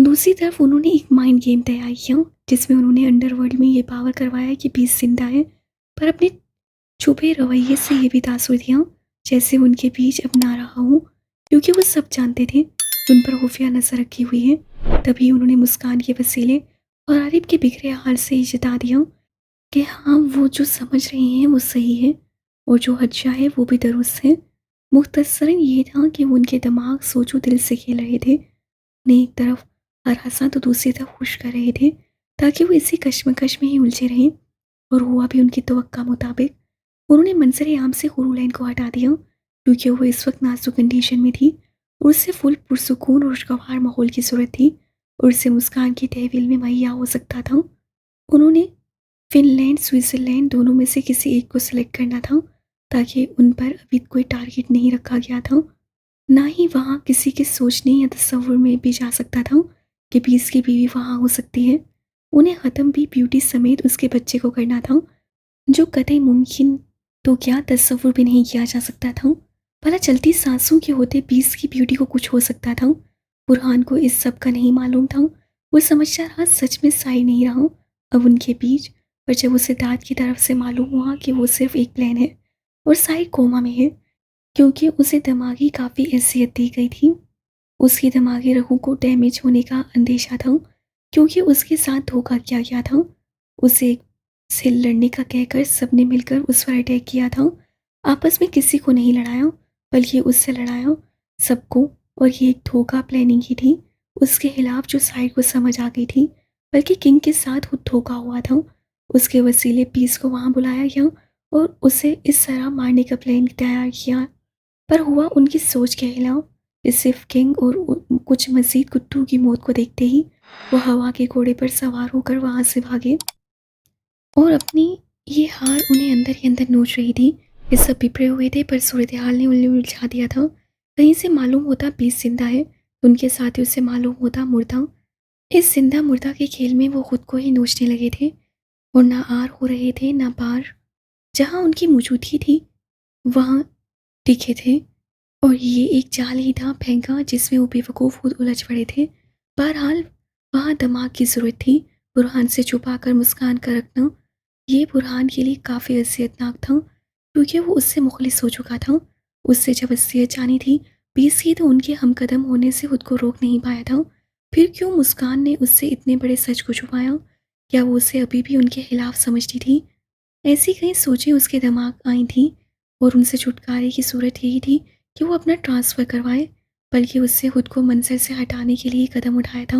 दूसरी तरफ उन्होंने एक माइंड गेम तैयार किया जिसमें उन्होंने अंडरवर्ल्ड में ये पावर करवाया कि बीस जिंदा है, पर अपने छुपे रवैये से ये भी तासुर दिया जैसे उनके बीच अब ना रहा हूँ, क्योंकि वो सब जानते थे कि उन पर खुफिया नजर रखी हुई है। तभी उन्होंने मुस्कान के वसीले और आरिफ के बिखरे हाल से ये जता दिया कि हाँ, वो जो समझ रहे हैं वो सही है और जो अच्छा है वो भी दुरुस्त है। मुख्तसरन ये था कि उनके दिमाग सोचो दिल से खेल रहे थे, उन्हें एक तरफ हरासा तो दूसरी तरफ खुश कर रहे थे ताकि वो इसी कश्मकश में ही उलझे रहें। और हुआ भी उनकी तवक्का मुताबिक। उन्होंने मंजर आम से हुरूलैन को हटा दिया क्योंकि वो इस वक्त नाजुक कंडीशन में थी और उससे फुल पुरसुकून और खुशगवार माहौल की सूरत थी और उससे मुस्कान की तहवील में मुहैया हो सकता था। उन्होंने फिनलैंड स्विट्ज़रलैंड दोनों में से किसी एक को सिलेक्ट करना था ताकि उन पर अभी कोई टारगेट नहीं रखा गया था, ना ही वहाँ किसी के सोचने या तस्वुर में भी जा सकता था कि बीस की बीवी वहाँ हो सकती है। उन्हें ख़त्म भी ब्यूटी समेत उसके बच्चे को करना था, जो कतई मुमकिन तो क्या तस्वुर भी नहीं किया जा सकता था। भला चलती सांसों के होते बीस की ब्यूटी को कुछ हो सकता था। बुरहान को इस सब का नहीं मालूम था। वो समझता रहा सच में साई नहीं रहा अब उनके बीच। पर जब उसे दाद की तरफ से मालूम हुआ कि वो सिर्फ एक प्लान है और साई कोमा में है, क्योंकि उसे दिमागी काफ़ी हैसियत दी गई थी, उसकी दिमागी रगों को डैमेज होने का अंदेशा था क्योंकि उसके साथ धोखा किया गया था। उसे से लड़ने का कहकर सबने मिलकर उस पर अटैक किया था। आपस में किसी को नहीं लड़ाया बल्कि उससे लड़ाया सबको। और ये एक धोखा प्लानिंग ही थी उसके खिलाफ जो साइड को समझ आ गई थी, बल्कि किंग के साथ खुद धोखा हुआ था। उसके वसीले पीस को वहाँ बुलाया गया और उसे इस तरह मारने का प्लान तैयार किया, पर हुआ उनकी सोच के खिलाफ। सिर्फ किंग और कुछ मजीद कुत्तों की मौत को देखते ही वो हवा के घोड़े पर सवार होकर वहां से भागे और अपनी ये हार उन्हें अंदर ही अंदर नोच रही थी। ये सब बिखरे हुए थे पर सूरत हाल ने उन्हें उलझा दिया था। कहीं से मालूम होता बीस जिंदा है तो उनके साथियों से मालूम होता मुर्दा। इस जिंदा मुर्दा के खेल में वो खुद को ही नोचने लगे थे और ना आर हो रहे थे ना पार। जहाँ उनकी मौजूदगी थी वहाँ टिके थे और ये एक जाल ही था फेंका जिसमें वो बेवकूफ़ खुद उलझ पड़े थे। बहरहाल वहाँ दिमाग की ज़रूरत थी बुरहान से छुपा कर मुस्कान कर रखना। ये बुरहान के लिए काफ़ी असियतनाक था क्योंकि वो उससे मुखलिस हो चुका था। उससे जब असलियत जानी थी बीस की तो उनके हमकदम होने से खुद को रोक नहीं पाया था। फिर क्यों मुस्कान ने उससे इतने बड़े सच को छुपाया? क्या वो उसे अभी भी उनके खिलाफ समझती थी? ऐसी कई सोचें उसके दिमाग आई थी और उनसे छुटकारे की सूरत यही थी कि वो अपना ट्रांसफ़र करवाए, बल्कि उससे खुद को मंज़िल से हटाने के लिए कदम उठाया था।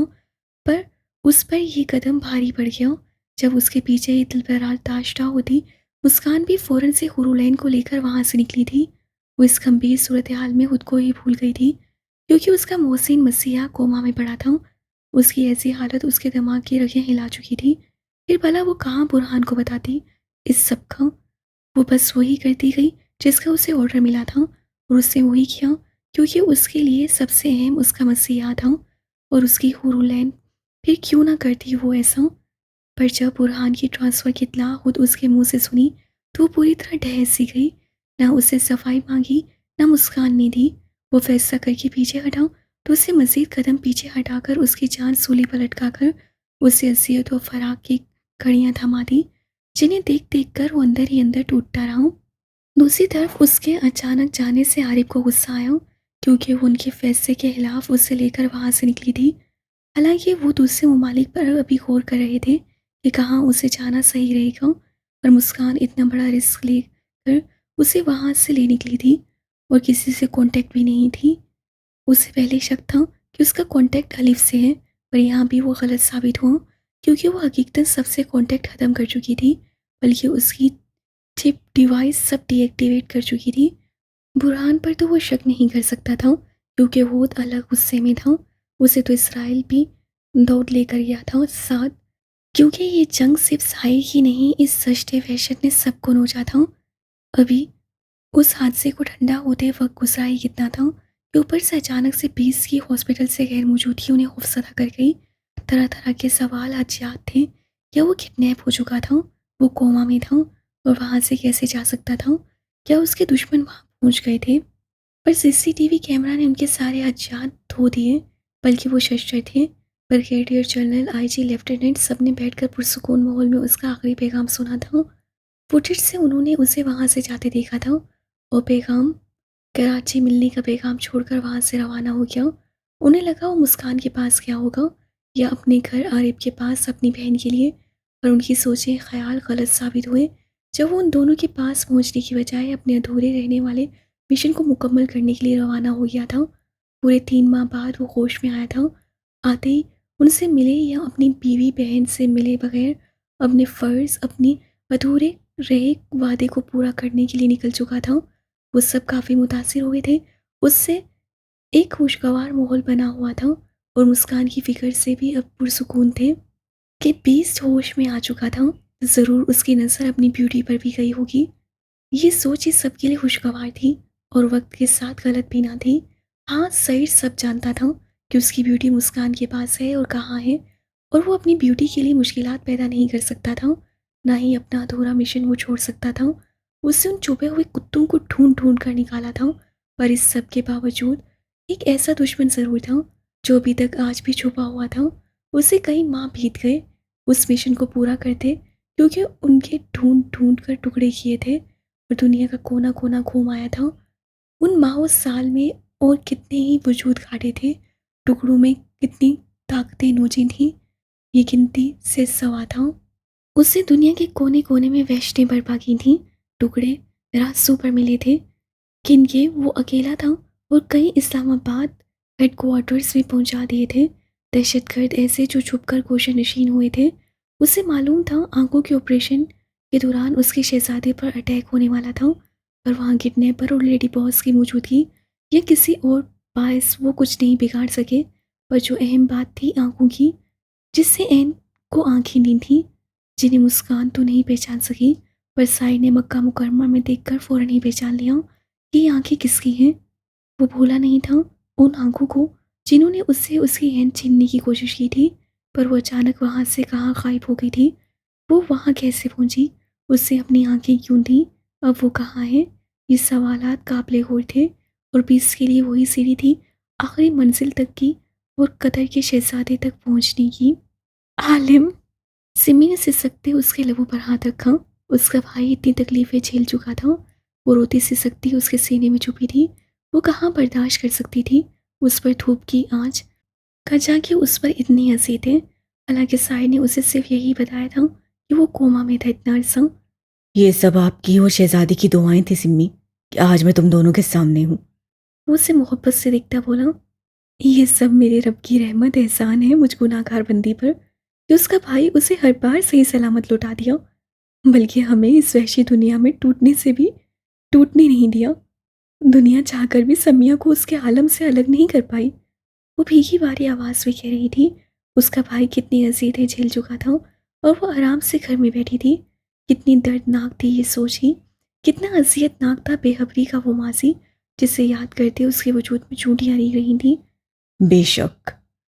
पर उस पर ये कदम भारी पड़ गया जब उसके पीछे ये दिलबरार दाशता होती। मुस्कान भी फ़ौरन से हुरूलैन को लेकर वहाँ से निकली थी। वो इस गंभीर सूरत हाल में खुद को ही भूल गई थी क्योंकि उसका मोहसिन मसीहा कोमा में पड़ा था। उसकी ऐसी हालत उसके दिमाग की रगें हिला चुकी थी। फिर भला वो कहाँ बुरहान को बताती इस सब का? वो बस वही करती गई जिसका उसे ऑर्डर मिला था और उसने वही किया क्योंकि उसके लिए सबसे अहम उसका मसीहा था और उसकी हुरूलैन। फिर क्यों ना करती वो ऐसा? पर जब बुरहान की ट्रांसफ़र की इत्तला खुद उसके मुंह से सुनी तो वो पूरी तरह ढह सी गई। ना उससे सफाई मांगी ना मुस्कान ने दी। वो फैसला करके पीछे हटा तो उसे मजीद कदम पीछे हटाकर उसकी जान सूली पर लटका कर उसे असियत और फराक की कड़ियाँ थमा दी, जिन्हें देख देख कर वो अंदर ही अंदर टूटता रहा। दूसरी तरफ उसके अचानक जाने से आरिफ को गुस्सा आया क्योंकि वो उनके फैसले के खिलाफ उसे लेकर वहाँ से निकली थी। हालांकि वो दूसरे ममालिक पर अभी गौर कर रहे थे कि कहाँ उसे जाना सही रहेगा, पर मुस्कान इतना बड़ा रिस्क लेकर उसे वहाँ से ले निकली थी और किसी से कांटेक्ट भी नहीं थी। उसे पहले शक था कि उसका कांटेक्ट अलिफ से है, पर यहाँ भी वो गलत साबित हुआ क्योंकि वो हकीकतन सबसे कांटेक्ट ख़त्म कर चुकी थी, बल्कि उसकी चिप डिवाइस सब डीएक्टिवेट कर चुकी थी। बुरहान पर तो वो शक नहीं कर सकता था क्योंकि वो बहुत अलग गुस्से में था। उसे तो इसराइल भी दौड़ लेकर गया था साथ, क्योंकि ये जंग सिर्फ साई ही नहीं इस सजते वहशत ने सबको नोचा था। अभी उस हादसे को ठंडा होते वक्त गुजरा ही कितना था कि ऊपर से अचानक से बीस की हॉस्पिटल से गैर मौजूदगी उन्हें खौफसदा कर गई। तरह तरह के सवाल आज याद थे। क्या वो किडनैप हो चुका था? वो कोमा में था और वहाँ से कैसे जा सकता था? क्या उसके दुश्मन वहाँ पहुँच गए थे? पर सीसीटीवी कैमरा ने उनके सारे अज्ञात धो दिए, बल्कि वो शस्त्र थे ब्रिगेडियर जनरल, आईजी, लेफ्टिनेंट सबने बैठकर पुरसुकून माहौल में उसका आखिरी पैगाम सुना था। फुटेज से उन्होंने उसे वहाँ से जाते देखा था और पैगाम कराची मिलने का पैगाम छोड़कर वहाँ से रवाना हो गया। उन्हें लगा वो मुस्कान के पास गया होगा या अपने घर आरिफ के पास अपनी बहन के लिए, पर उनकी सोचें ख्याल गलत साबित हुए जब वो उन दोनों के पास पहुँचने की बजाय अपने अधूरे रहने वाले मिशन को मुकम्मल करने के लिए रवाना हो गया था। पूरे 3 माह बाद वो होश में आया था। आते ही उनसे मिले या अपनी बीवी बहन से मिले बगैर अपने फ़र्ज़, अपनी अधूरे रहे वादे को पूरा करने के लिए निकल चुका था। वो सब काफ़ी मुतासिर हुए थे उससे। एक खुशगवार माहौल बना हुआ था और मुस्कान की फ़िक्र से भी अब पुरसुकून थे कि बीस्ट होश में आ चुका था। ज़रूर उसकी नज़र अपनी ब्यूटी पर भी गई होगी। ये सोच इस सबके लिए खुशगवार थी और वक्त के साथ गलत भी ना थी। हाँ, सईद सब जानता था कि उसकी ब्यूटी मुस्कान के पास है और कहाँ है, और वो अपनी ब्यूटी के लिए मुश्किलात पैदा नहीं कर सकता था, ना ही अपना अधूरा मिशन वो छोड़ सकता था। उससे उन छुपे हुए कुत्तों को ढूंढ ढूंढ कर निकाला था, पर इस सब के बावजूद एक ऐसा दुश्मन ज़रूर था जो अभी तक आज भी छुपा हुआ था। उसे कई माह बीत गए उस मिशन को पूरा करते, क्योंकि उनके ढूंढ ढूंढ कर टुकड़े किए थे और दुनिया का कोना कोना घूम आया था। उन माह साल में और कितने ही वजूद काटे थे, टुकड़ों में कितनी ताकतें नोची थीं, ये गिनती से सवा था। उससे दुनिया के कोने कोने में वहशतें बर्पा की थीं। टुकड़े रास्तों पर मिले थे, किनके वो अकेला था और कई इस्लामाबाद हेडक्वार्टर्स में पहुंचा दिए थे। दहशतगर्द ऐसे जो छुपकर गोशा नशीन हुए थे। उसे मालूम था आंखों के ऑपरेशन के दौरान उसके शहजादे पर अटैक होने वाला था, पर वहाँ किडनैपर और लेडी बॉस की मौजूदगी या किसी और बायस वो कुछ नहीं बिगाड़ सके। पर जो अहम बात थी आंखों की, जिससे एन को आंखें दी थी, जिन्हें मुस्कान तो नहीं पहचान सकी, पर साई ने मक्का मुकरमा में देखकर फ़ौरन ही पहचान लिया कि ये आंखें किसकी हैं। वो भूला नहीं था उन आंखों को जिन्होंने उससे उसकी हैंड छीनने की कोशिश की थी, पर वो अचानक वहाँ से कहाँ गायब हो गई थी। वो वहाँ कैसे पहुँची, उससे अपनी आंखें क्यों थीं, अब वो कहाँ है। ये सवालात काबिले गौर थे और बीस के लिए वही सीढ़ी थी आखिरी मंजिल तक की और कतर के शहजादे तक पहुँचने की। आलिम, सिमी ने सिसकते उसके लबों पर हाथ रखा। उसका भाई इतनी तकलीफ़ें झेल चुका था, वो रोती सिसकती उसके सीने में छुपी थी। वो कहाँ बर्दाश्त कर सकती थी उस पर धूप की आँच, कजा कि उस पर इतनी हंसी थे। हालांकि साई ने उसे सिर्फ यही बताया था कि वो कोमा में था इतना अरसा। ये सब आपकी और शहजादी की दुआएं थी सिम्मी, कि आज मैं तुम दोनों के सामने हूँ। वो उसे मोहब्बत से देखता बोला, ये सब मेरे रब की रहमत एहसान है मुझ गुनाहगार बंदी पर कि उसका भाई उसे हर बार सही सलामत लौटा दिया, बल्कि हमें इस वहशी दुनिया में टूटने से भी टूटने नहीं दिया। दुनिया चाहकर भी समिया को उसके आलम से अलग नहीं कर पाई। वो भीगी भारी आवाज़ में कह रही थी। उसका भाई कितनी अज़ियतें झेल चुका था और वो आराम से घर में बैठी थी। कितनी दर्दनाक थी ये सोच ही, कितना अज़ियतनाक था बेखबरी का वो माजी, जिसे याद करते उसके वजूद में चूंटियाँ री रही थी। बेशक।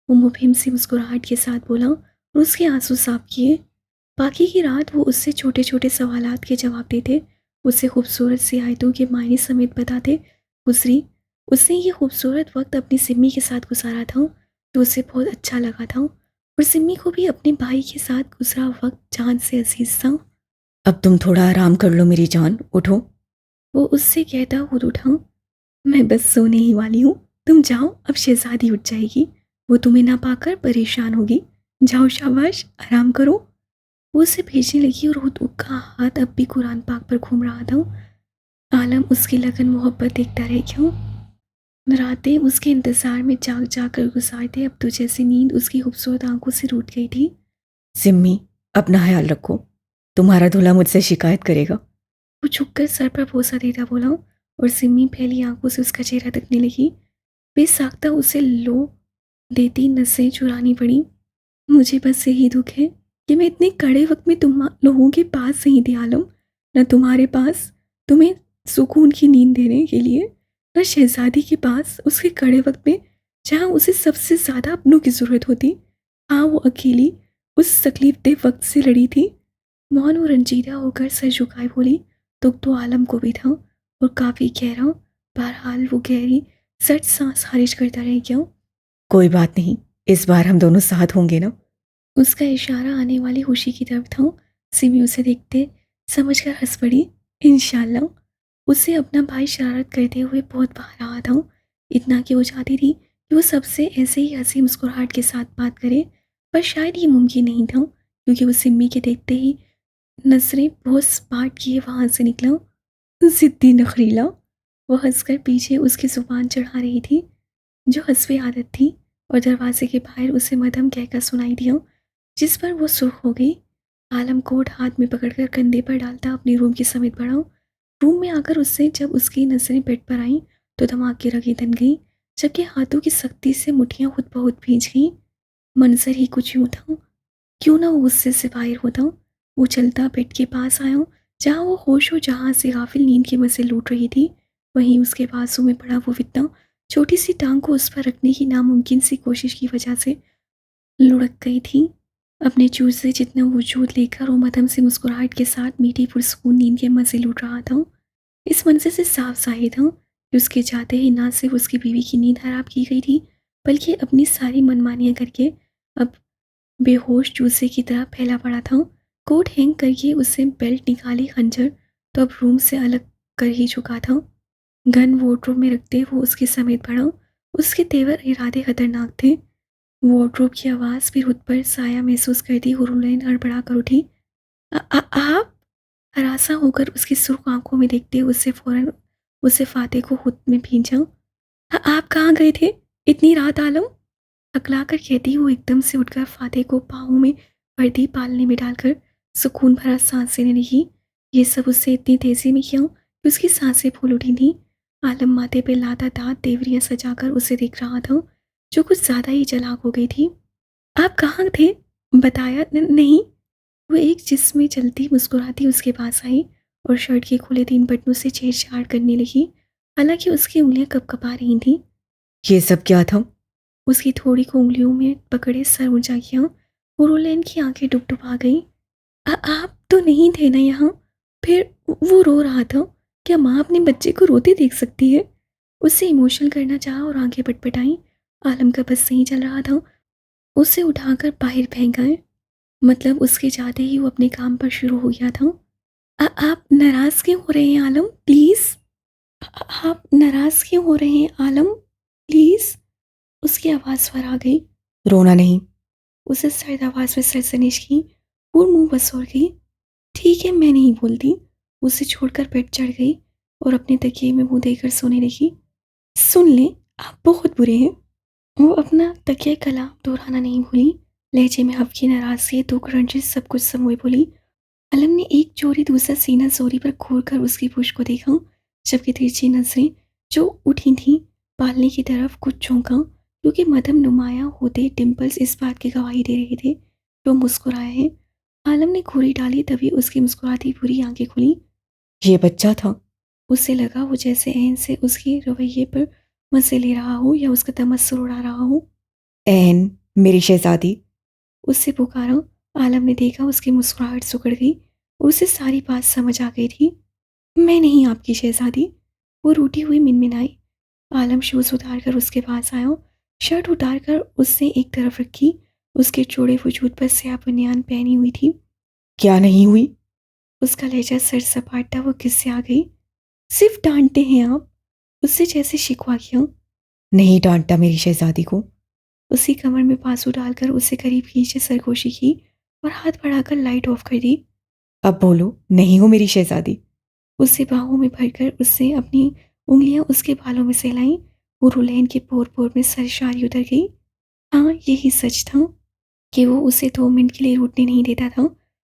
वो मुबहिम सी मुस्कुराहट के साथ बोला और उसके आंसू साफ किए। बाकी की रात वो उससे छोटे छोटे सवालात के जवाब देते, उससे खूबसूरत सी आयतों के मायने समेत बताते गुजरी। उसने ये खूबसूरत वक्त अपनी सिम्मी के साथ गुजारा था जो उसे बहुत अच्छा लगा था, और सिम्मी को भी अपने भाई के साथ गुजरा वक्त जान से अजीज था। अब तुम थोड़ा आराम कर लो मेरी जान, उठो। वो उससे कहता खुद उठा, मैं बस सोने ही वाली हूँ, तुम जाओ, अब शहजादी उठ जाएगी, वो तुम्हें ना पाकर परेशान होगी। जाओ शाबाश, आराम करो। वो उसे भेजने लगी और उसका हाथ अब भी कुरान पाक पर घूम रहा था। आलम उसकी लगन मोहब्बत देखता रह गया। रातें उसके इंतज़ार में जाग जाग कर गुजारते, अब तो जैसी नींद उसकी खूबसूरत आंखों से रूठ गई थी। सिम्मी, अपना ख्याल रखो, तुम्हारा दूल्हा मुझसे शिकायत करेगा। वो झुककर सर पर बोसा देता बोला, और सिमी फैली आंखों से उसका चेहरा तकने लगी। बेसाख्ता उसे लो देती नसें चुरानी पड़ी। मुझे बस यही दुख है कि मैं इतने कड़े वक्त में तुम लोगों के पास नहीं थी आलम, न तुम्हारे पास तुम्हें सुकून की नींद देने के लिए, न शहजादी के पास उसके कड़े वक्त में जहाँ उसे सबसे ज़्यादा अपनों की ज़रूरत होती। हाँ, वो अकेली उस तकलीफ दे वक्त से लड़ी थी। मौन और रंजीदा होकर सर झुकाए बोली, दुख तो आलम को भी था और काफ़ी गहरा। बहरहाल वो गहरी सट सांस खारिज करता रह गया। कोई बात नहीं, इस बार हम दोनों साथ होंगे ना? उसका इशारा आने वाली खुशी की तरफ था। सिमी उसे देखते समझकर हंस पड़ी। इंशाल्लाह। उसे अपना भाई शरारत करते हुए बहुत बार रहा था, इतना कि वो चाहती थी कि वो सबसे ऐसे ही हंसी मुस्कुराहट के साथ बात करे, पर शायद ये मुमकिन नहीं था, क्योंकि वो सिम्मी के देखते ही नजरें बहुत स्पार्ट किए वहां से निकला। जिद्दी नखरीला। वो हंसकर पीछे उसकी जुबान चढ़ा रही थी, जो हंसवी आदत थी, और दरवाजे के बाहर उसे मध्यम कहकर सुनाई दिया, जिस पर वो सुर्ख हो गई। आलम कोट हाथ में पकड़कर कंधे पर डालता अपने रूम की समेत बढ़ा। रूम में आकर उससे जब उसकी नजरें बेड पर आईं तो दिमाग की रगें तन गई, जबकि हाथों की सख्ती से मुट्ठियां खुद ब खुद भींच गईं। मंजर ही कुछ यूं था, क्यों ना वो उससे से बाहर होता। वो चलता बेड के पास आया, जहाँ वो होशो जहाँ से गाफिल नींद के मजे लूट रही थी। वहीं उसके बाजू में पड़ा वो फितना छोटी सी टांग को उस पर रखने की नामुमकिन सी कोशिश की वजह से लुढ़क गई थी। अपने चूज से जितना वजूद लेकर वो मध्यम सी मुस्कुराहट के साथ मीठी पुरसकून नींद के मजे लूट रहा था। इस मंजर से साफ जाहिर था कि उसके जाते ही ना सिर्फ उसकी बीवी की नींद हराम की गई थी, बल्कि अपनी सारी मनमानियां करके अब बेहोश चूसे की तरह फैला पड़ा था। कोट हैंग करके उससे बेल्ट निकाली, खंजर तो अब रूम से अलग कर ही चुका था। गन वार्डरोब में रखते वो उसके समेत बढ़ा। उसके तेवर इरादे खतरनाक थे। वार्डरोब की आवाज़ फिर उठ पर साया महसूस करती हुरलैन हड़बड़ा कर उठी। आप? हरासा होकर उसकी सुर्ख आंखों में देखते उससे फौरन उसे फाते को खुद में भींचा। आप कहाँ गए थे इतनी रात आलम?" अकला कर कहती वो एकदम से उठकर फाते को पाँव में वर्दी पालने में डालकर सुकून भरा सांस लेने लगी। ये सब उससे इतनी तेजी में किया कि उसकी सांसें फूल उठी थी। आलम माथे पे लाता दांत तेवरियां सजाकर उसे देख रहा था, जो कुछ ज्यादा ही चालाक हो गई थी। आप कहाँ थे? बताया नहीं। वो एक जिस्म में चलती मुस्कुराती उसके पास आई और शर्ट के खुले 3 बटनों से छेड़छाड़ करने लगी, हालांकि उसकी उंगलियां कपकपा रही थीं। ये सब क्या था? उसकी थोड़ी को उंगलियों में पकड़े सर ऊंचा किया। हुरलैन की आंखें डुबडुबा गईं। आप तो नहीं थे ना यहाँ? फिर वो रो रहा था। क्या माँ अपने बच्चे को रोते देख सकती है? उससे इमोशनल करना चाहा और आंखें पटपटाई। आलम का बस नहीं चल रहा था। उसे उठाकर बाहर फेंक गए। मतलब उसके जाते ही वो अपने काम पर शुरू हो गया था। आप नाराज क्यों हो रहे हैं आलम, प्लीज? आप नाराज क्यों हो रहे हैं आलम, प्लीज? उसकी आवाज पर आ गई। रोना नहीं। उसे सर्द आवाज में सरसनिश की। वो मुंह बसोर गई। ठीक है, मैं नहीं बोलती। उसे छोड़कर बेड चढ़ गई और अपने तकिए में मुंह देकर सोने लगी। सुन ले, आप बहुत बुरे हैं। वो अपना तकिया कलाम दोहराना नहीं भूली। लहजे में हल्की नाराजगी, दुख, रंजिश सब कुछ समोए बोली। अलम ने एक चोरी दूसरा सीना जोरी पर खोल कर उसकी पूछ को देखा, जबकि तिरछी नजरें जो उठी थीं पालने की तरफ कुछ झोंका, क्योंकि मध्यम नुमाया होते डिम्पल्स इस बात की गवाही दे रहे थे कि वो मुस्कुराए हैं। आलम ने घूरी डाली, तभी उसकी मुस्कुराती पूरी आंखें खुली। ये बच्चा था। उससे लगा वो जैसे एहन से उसके रवैये पर मजे ले रहा हो या उसका तमस्सुर उड़ा रहा हो। एहन, मेरी शहजादी। उससे पुकारा। आलम ने देखा उसकी मुस्कुराहट सुकड़ गई और उसे सारी बात समझ आ गई थी। मैं नहीं आपकी शहजादी, वो रूठी हुई मिनमिनाई। आलम शूज उतार कर उसके पास आया, शर्ट उतार कर उसने एक तरफ रखी। उसके चौड़े वजूद पर स्याह बनियान पहनी हुई थी। क्या नहीं हुई? उसका लहजा सर सपाटा वो किससे आ गई। सिर्फ डांटते हैं आप? उससे जैसे शिकवा किया। नहीं डांटा मेरी शहजादी को। उसी कमर में बाजू डालकर उसे करीब खींचे सरगोशी की और हाथ बढ़ाकर लाइट ऑफ कर दी। अब बोलो, नहीं हो मेरी शहजादी? उसे बाहों में भरकर उसने अपनी उंगलियां उसके बालों में सहलाईं। वो रुलैन के पोर पोर में सरशारी उतर गई। हाँ, यही सच था कि वो उसे 2 मिनट के लिए रूठने नहीं देता था,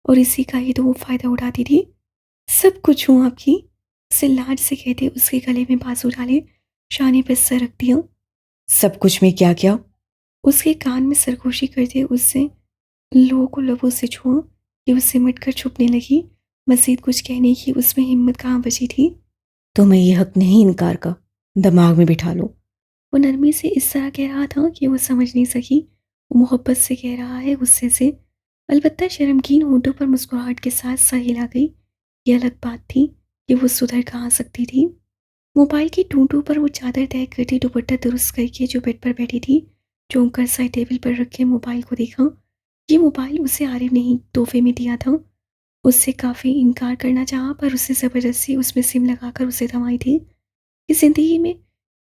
और इसी का ही तो वो फायदा उठाती थी। सब कुछ हूँ आपकी, उसे लाड से कहते उसके गले में बाजू डाले, शाने पर सर रख दिया। सब कुछ में क्या क्या? उसके कान में सरगोशी करते उससे लोगों को लबों से छुआ कि वो सिमट कर छुपने लगी। मजीद कुछ कहने की उसमें हिम्मत कहाँ बची थी। तुम्हें ये हक नहीं इनकार का। दिमाग में बिठा लो। वो नरमी से इस तरह कह रहा था कि वो समझ नहीं सकी वो मोहब्बत से कह रहा है, गुस्से से। अलबत्ता शर्मगीन होठों पर मुस्कुराहट के साथ सर हिला गई। ये अलग बात थी कि वो सुधर कहाँ सकती थी। मोबाइल की टूटू पर वो चादर तय करती दुपट्टा दुरुस्त करके जो बेड पर बैठी थी, चौंक कर साइड टेबल पर रखे मोबाइल को देखा। ये मोबाइल उसे आरिफ ने ही तोहफे में दिया था। उससे काफ़ी इनकार करना चाहा पर उससे ज़बरदस्ती उसमें सिम लगाकर उसे थमाई थी कि ज़िंदगी में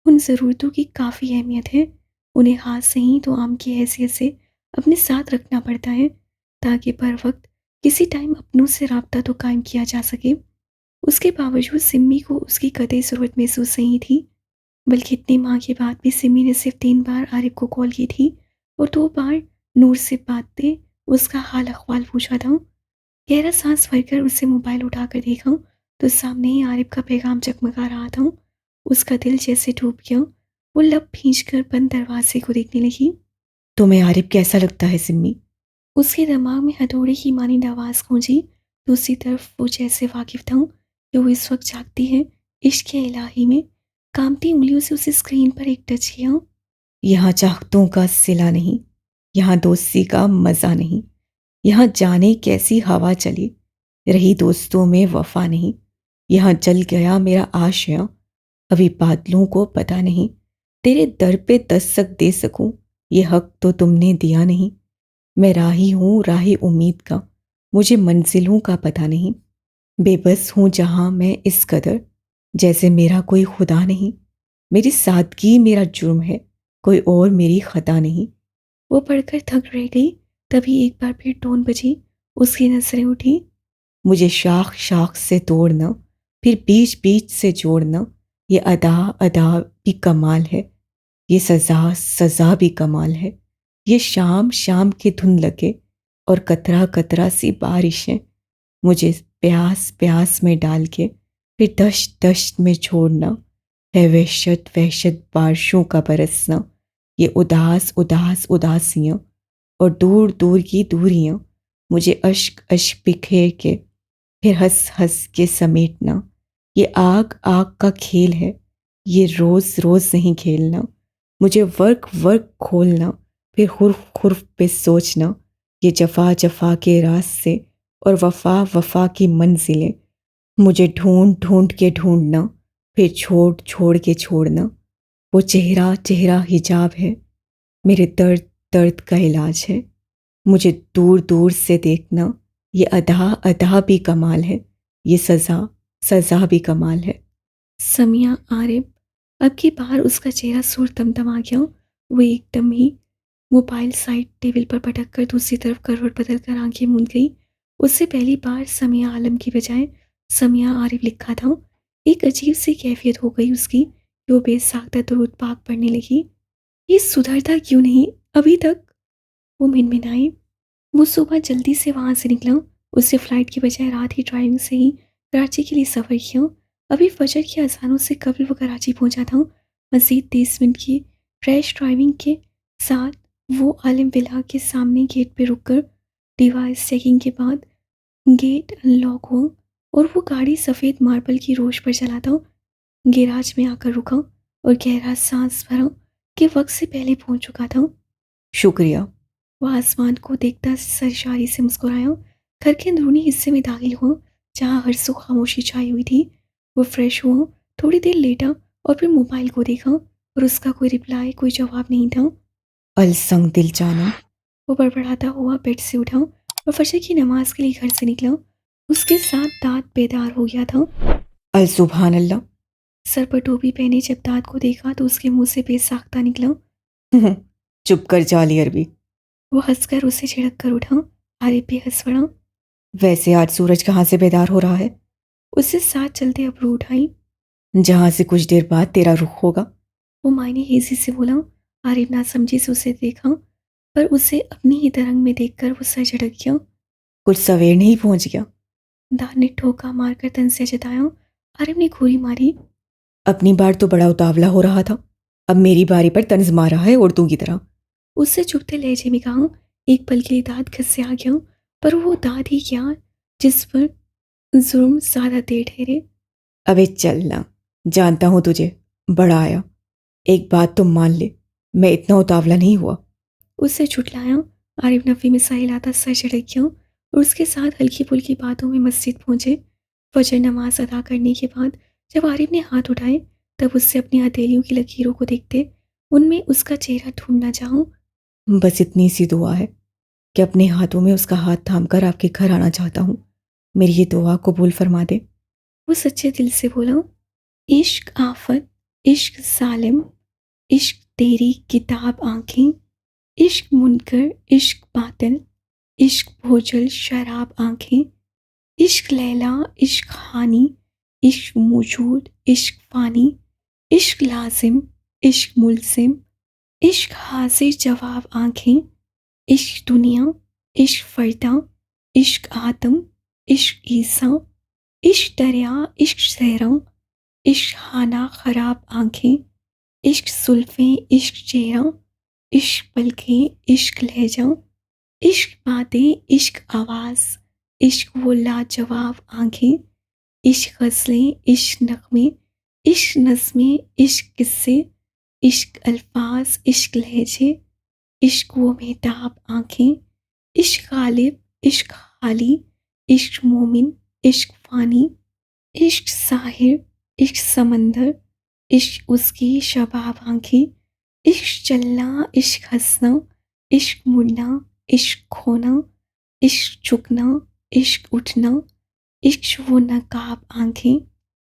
उन ज़रूरतों की काफ़ी अहमियत है। उन्हें हाथ नहीं तो आम की हैसियत से अपने साथ रखना पड़ता है ताकि बर वक्त किसी टाइम अपनों से रब्ता तो कायम किया जा सके। उसके बावजूद सिम्मी को उसकी कतई ज़रूरत महसूस नहीं थी, बल्कि इतनी माह के बाद भी सिमी ने सिर्फ 3 बार आरिफ को कॉल की थी और 2 बार नूर से बातें उसका हाल अहवाल पूछा था। गहरा सांस भरकर उससे मोबाइल उठाकर देखा तो सामने ही आरिफ का पैगाम जगमगा रहा था। उसका दिल जैसे डूब गया। वो लब खींचकर बंद दरवाजे को देखने लगी। तुम्हें आरिफ कैसा लगता है सिम्मी? उसके दिमाग में हथौड़े की मानिंद आवाज़ गूंजी। दूसरी तरफ वो जैसे वाकिफ था कि वो इस वक्त जागती है इश्क के इलाही में। कामती उंगलियों से उसे स्क्रीन पर एक टच किया। यहाँ चाहतों का सिला नहीं, यहाँ दोस्ती का मज़ा नहीं, यहाँ जाने कैसी हवा चली, रही दोस्तों में वफा नहीं, यहाँ जल गया मेरा आशियाँ, अभी बादलों को पता नहीं, तेरे दर पे दस्तक दे सकूं, ये हक तो तुमने दिया नहीं। मैं राही हूँ राही उम्मीद का, मुझे मंजिलों का पता नहीं, बेबस हूँ जहाँ मैं इस कदर, जैसे मेरा कोई खुदा नहीं, मेरी सादगी मेरा जुर्म है, कोई और मेरी खता नहीं। वो पढ़कर थक रह गई। तभी एक बार फिर टोन बजी। उसकी नजरें उठी। मुझे शाख शाख से तोड़ना, फिर बीच बीच से जोड़ना, ये अदा अदा भी कमाल है, ये सज़ा सज़ा भी कमाल है, ये शाम शाम की धुन लगे और कतरा कतरा सी बारिशें मुझे प्यास प्यास में डाल के फिर दश्त दश्त में छोड़ना, है वहशत वहशत बारिशों का बरसना, ये उदास उदास उदासियाँ और दूर दूर की दूरियाँ मुझे अश्क अश्क बिखेर के फिर हंस हंस के समेटना, ये आग आग का खेल है, ये रोज़ रोज़ नहीं खेलना, मुझे वर्क वर्क खोलना फिर हुर्फ हुर्फ पे सोचना, ये जफा जफा के रास्ते और वफा वफा की मंजिलें मुझे ढूंढ ढूंढ के ढूंढना फिर छोड़ छोड़ के छोड़ना, वो चेहरा चेहरा हिजाब है, मेरे दर्द दर्द का इलाज है, मुझे दूर दूर से देखना, ये अदा अदा भी कमाल है, ये सज़ा सज़ा भी कमाल है। समिया आरिफ। अब की बार उसका चेहरा सुर तमतमा गया। वो एकदम ही मोबाइल साइड टेबल पर पटक कर दूसरी तरफ करवट बदल कर आंखें मूंद गई। उससे पहली बार समिया आलम की बजाय समिया आरिफ लिखा था। एक अजीब सी कैफियत हो गई उसकी कि वो बेसाख्ता दुरूद पाक पढ़ने लगी। ये सुधरता क्यों नहीं अभी तक? वो मिनमिनाई। वो सुबह जल्दी से वहाँ से निकला। उससे फ्लाइट की बजाय रात की ड्राइविंग से ही कराची के लिए सफ़र किया। अभी फजर की अजानों से कबल वो कराची पहुंचा था। मज़ीद 30 मिनट की फ्रेश ड्राइविंग के साथ वो आलिम विला के सामने गेट पे रुककर डिवाइस चेकिंग के बाद गेट अनलॉक हुआ और वो गाड़ी सफ़ेद मार्बल की रोश पर चला था। गैराज में आकर रुका और गहरा सांस भरा कि वक्त से पहले पहुंच चुका था। शुक्रिया। वो आसमान को देखता सरशारी से मुस्कुराया। घर के अंदरूनी हिस्से में दाखिल हुआ जहाँ हर सू खामोशी छाई हुई थी। वो फ्रेश हुआ, थोड़ी देर लेटा और फिर मोबाइल को देखा और उसका कोई रिप्लाई कोई जवाब नहीं था। अलसंग दिल जाना। वो बड़बड़ाता हुआ बेड से उठा और फजर की नमाज के लिए घर से निकला। उसके साथ दांत बेदार हो गया था। अल सुबहान अल्लाह। सर पर टोपी पहने जब दांत को देखा तो उसके मुंह से बेसाख्ता निकला। चुप कर जाली अरबी। वो हंसकर उसे झिड़क कर उठा। आरिफ भी हंस पड़ा। वैसे आज सूरज कहाँ से बेदार हो रहा है? उससे साथ चलते अबरू उठाई। जहाँ से कुछ देर बाद तेरा रुख होगा। वो मायने हेजी से बोला। आरिफ ना समझी से उसे देखा पर उसे अपनी ही तरंग में देखकर वो सर झटक गया। कुछ सवेर नहीं पहुंच गया? दान ने ठोका मारकर तन से जताया। आरिफ ने घूरी मारी। अपनी बार तो बड़ा उतावला हो रहा था, अब मेरी बारी पर तंज मारा है उर्दू की तरह। उससे चुभते लहजे में कहा। एक पल के लिए दांत घस से आ गया पर वो दांत ही क्या जिस पर जुर्म ज्यादा देर ठहरे। अबे चलना, जानता हूं तुझे, बड़ा आया। एक बात तो मान ले, मैं इतना उतावला नहीं हुआ। उससे छुटलाया। आरिफ नफी में सा हिलाता सर झटक गया और उसके साथ हल्की फुल्की बातों में मस्जिद पहुंचे। फजर नमाज अदा करने के बाद जब आरिफ ने हाथ उठाए तब उससे अपनी हथेलियों की लकीरों को देखते उनमें उसका चेहरा ढूंढना चाहूँ। बस इतनी सी दुआ है कि अपने हाथों में उसका हाथ थामकर आपके घर आना चाहता हूँ। मेरी ये दुआ कबूल फरमा दे। वो सच्चे दिल से बोला, इश्क आफत, इश्क सालिम, इश्क तेरी किताब आंखें, इश्क मुनकर, इश्क बातिल, इश्क भोजल शराब आंखें, इश्क लैला, इश्क हानी, इश्क मौजूद, इश्क फानी, इश्क लाजिम, इश्क मुलजिम, इश्क हाजिर जवाब आंखें, इश्क दुनिया, इश्क फरदा, इश्क आदम, इश्क ईसा, इश्क दरिया, इश्क सहरा, इश्क खाना खराब आंखें, इश्क जुल्फें, इश्क चेहरा, इश्क पलकें, इश्क लहजा, इश्क बातें, इश्क आवाज़, इश्क वो लाजवाब आंखें, इश्क गज़लें, इश्क नगमे, इश्क नज़में, इश्क किस्से, इश्क अल्फाज, इश्क लहजे, इश्क वो मेहताब आंखें, इश्क गालिब, इश्क खाली, इश्क मोमिन, इश्क फ़ानी, इश्क साहिर, इश्क समंदर, इश्क उसकी शबाब आंखें, इश्क चलना, इश्क हंसना, इश्क मुड़ना, इश्क खोना, इश्क झुकना, इश्क उठना, इश्क वो नकाब आंखें।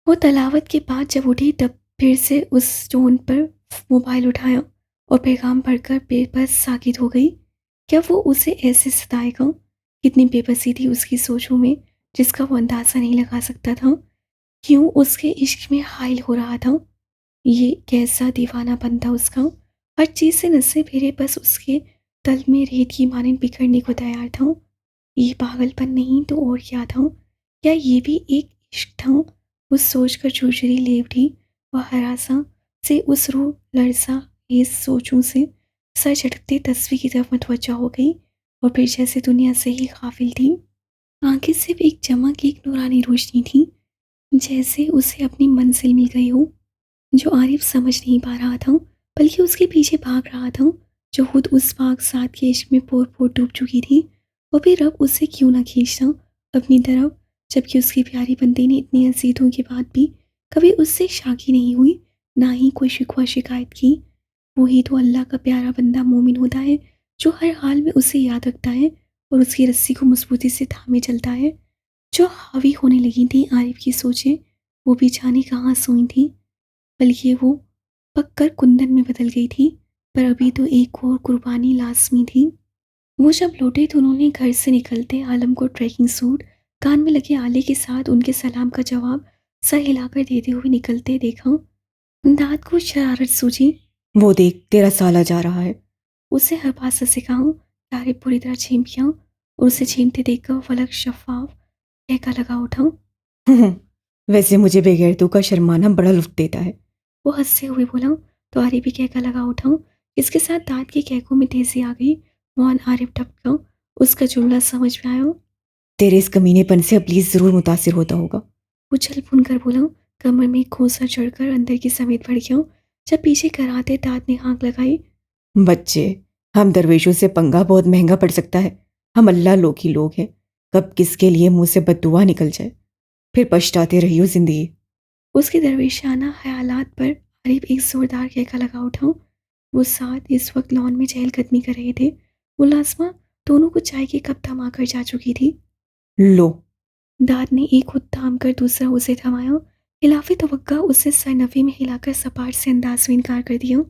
वो तलावत के बाद जब उठी तब फिर से उस टोन पर मोबाइल उठाया और पैगाम पढ़कर बेबस साकित हो गई। क्या वो उसे ऐसे सताएगा? कितनी बेबसी थी उसकी सोचों में जिसका वो अंदाज़ा नहीं लगा सकता था। क्यों उसके इश्क में हाइल हो रहा था? ये कैसा दीवानापन था उसका? हर चीज़ से नसें फेरे बस उसके तल में रेत की मानिंद बिखरने को तैयार था। ये पागलपन नहीं तो और क्या था? क्या ये भी एक इश्क था? उस सोचकर चूचरी ले उठी वह हरासा से उस रूह लरसा इस सोचों से सर झटकते तस्वीर की तरफ मतवज्जा हो गई और फिर जैसे दुनिया से ही गाफिल थी। आंखें सिर्फ एक चमक, एक नूरानी रोशनी थी, जैसे उसे अपनी मंजिल मिल गई हो, जो आरिफ समझ नहीं पा रहा था बल्कि उसके पीछे भाग रहा था, जो खुद उस पाक साथ के इश्क में पोर पोर डूब चुकी थी। और फिर रब उसे क्यों ना खींचता अपनी तरफ, जबकि उसकी प्यारी बंदी ने इतनी अजीतों के बाद भी कभी उससे शाकी नहीं हुई, ना ही कोई शिकवा शिकायत की। वही तो अल्लाह का प्यारा बंदा मोमिन होता है, जो हर हाल में उसे याद रखता है और उसकी रस्सी को मजबूती से थामे चलता है। जो हावी होने लगी थी आरिफ की सोचें, वो भी जाने कहाँ सोई थी, बल्कि वो पककर कुंदन में बदल गई थी। पर अभी तो एक और कुर्बानी लाजमी थी। वो जब लौटे तो उन्होंने घर से निकलते आलम को ट्रैकिंग सूट, कान में लगे आले के साथ उनके सलाम का जवाब सर हिलाकर देते हुए निकलते देखा। दाद को शरारत सूझी। वो देख, तेरा साला जा रहा है। उसे हर बात से कहा। तारिफ पूरी तरह छीम गया और उसे छीमते देखकर फलक शफाफ कहका लगा उठा। वैसे मुझे बेगैर तू का शर्माना बड़ा लुत्फ देता है। वो हंसते हुए बोला। तो आरिफ भी कहका लगा उठा। इसके साथ दाद के कहकों में तेजी आ गई। मोहन आरिफ टपका। उसका जुमला समझ में आया। तेरे इस कमीनेपन से अबलीस जरूर मुतासिर होता होगा। वो छल भुन कर बोला। कमर में खोसा चढ़कर अंदर की समेत बढ़ गया। जब पीछे कराते दाद ने हाँक लगाई। बच्चे, हम दरवेशों से पंगा बहुत महंगा पड़ सकता है। हम अल्लाह लोग ही लोग हैं। कब किसके लिए मुंह से बद्दुआ निकल जाए, फिर पछताते रहियो जिंदगी। उसके दरवेशाना ख्यालात पर आरिफ एक जोरदार कहका लगा उठा। वो साथ इस वक्त लॉन में चहलकदमी कर रहे थे। मुलाजमा दोनों को चाय की कप थमा कर जा चुकी थी। लो। दाद ने एक खुद थाम कर दूसरा उसे थमाया। खिलाफी तवक्का उसे सरनफी में हिलाकर सपाट से अंदाज में इनकार कर दिया।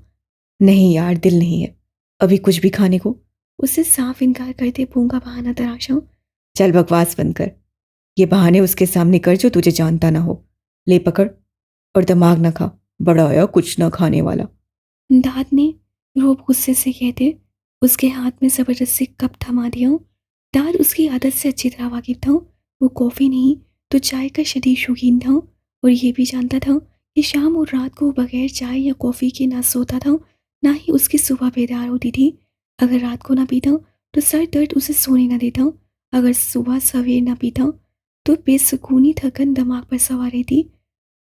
नहीं यार, दिल नहीं है अभी कुछ भी खाने को। उसे साफ इनकार करते पूंगा बहाना तराशा। चल बकवास बंद कर। ये बहाने उसके सामने कर जो तुझे जानता ना हो। ले पकड़ और दिमाग ना खा, बड़ा आया कुछ ना खाने वाला। दाद ने रोब गुस्से से कहते उसके हाथ में जबरदस्ती कप थमा दिया। दाद उसकी आदत से अच्छी तरह वाकिफ था। वो कॉफ़ी नहीं तो चाय का शदीद शौकीन था और ये भी जानता था कि शाम और रात को वो बगैर चाय या कॉफ़ी के ना सोता था, ना ही उसकी सुबह बेदार होती थी। अगर रात को ना पीता तो सर दर्द उसे सोने ना देता। अगर सुबह सवेर ना पीता तो बेसुकूनी थकन दिमाग पर सवार रहती।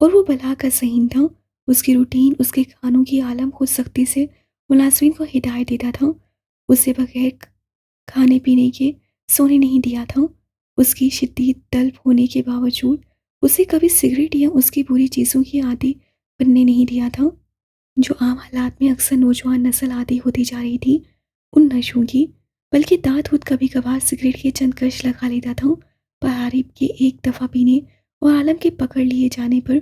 और वो बला का ज़हीन था। उसकी रूटीन, उसके खानों की आलम खुद सख्ती से मुलाज़िमीन को हिदायत देता था। उसे बगैर खाने पीने के सोने नहीं दिया था। उसकी शिद्दत तलब होने के बावजूद उसे कभी सिगरेट या उसकी बुरी चीज़ों की आदि बनने नहीं दिया था। जो आम हालात में अक्सर नौजवान नस्ल आदी होती जा रही थी उन नशों की। बल्कि दाद खुद कभी कभार सिगरेट के चंद कश लगा लेता था, पर आरिफ के एक दफ़ा पीने और आलम के पकड़ लिए जाने पर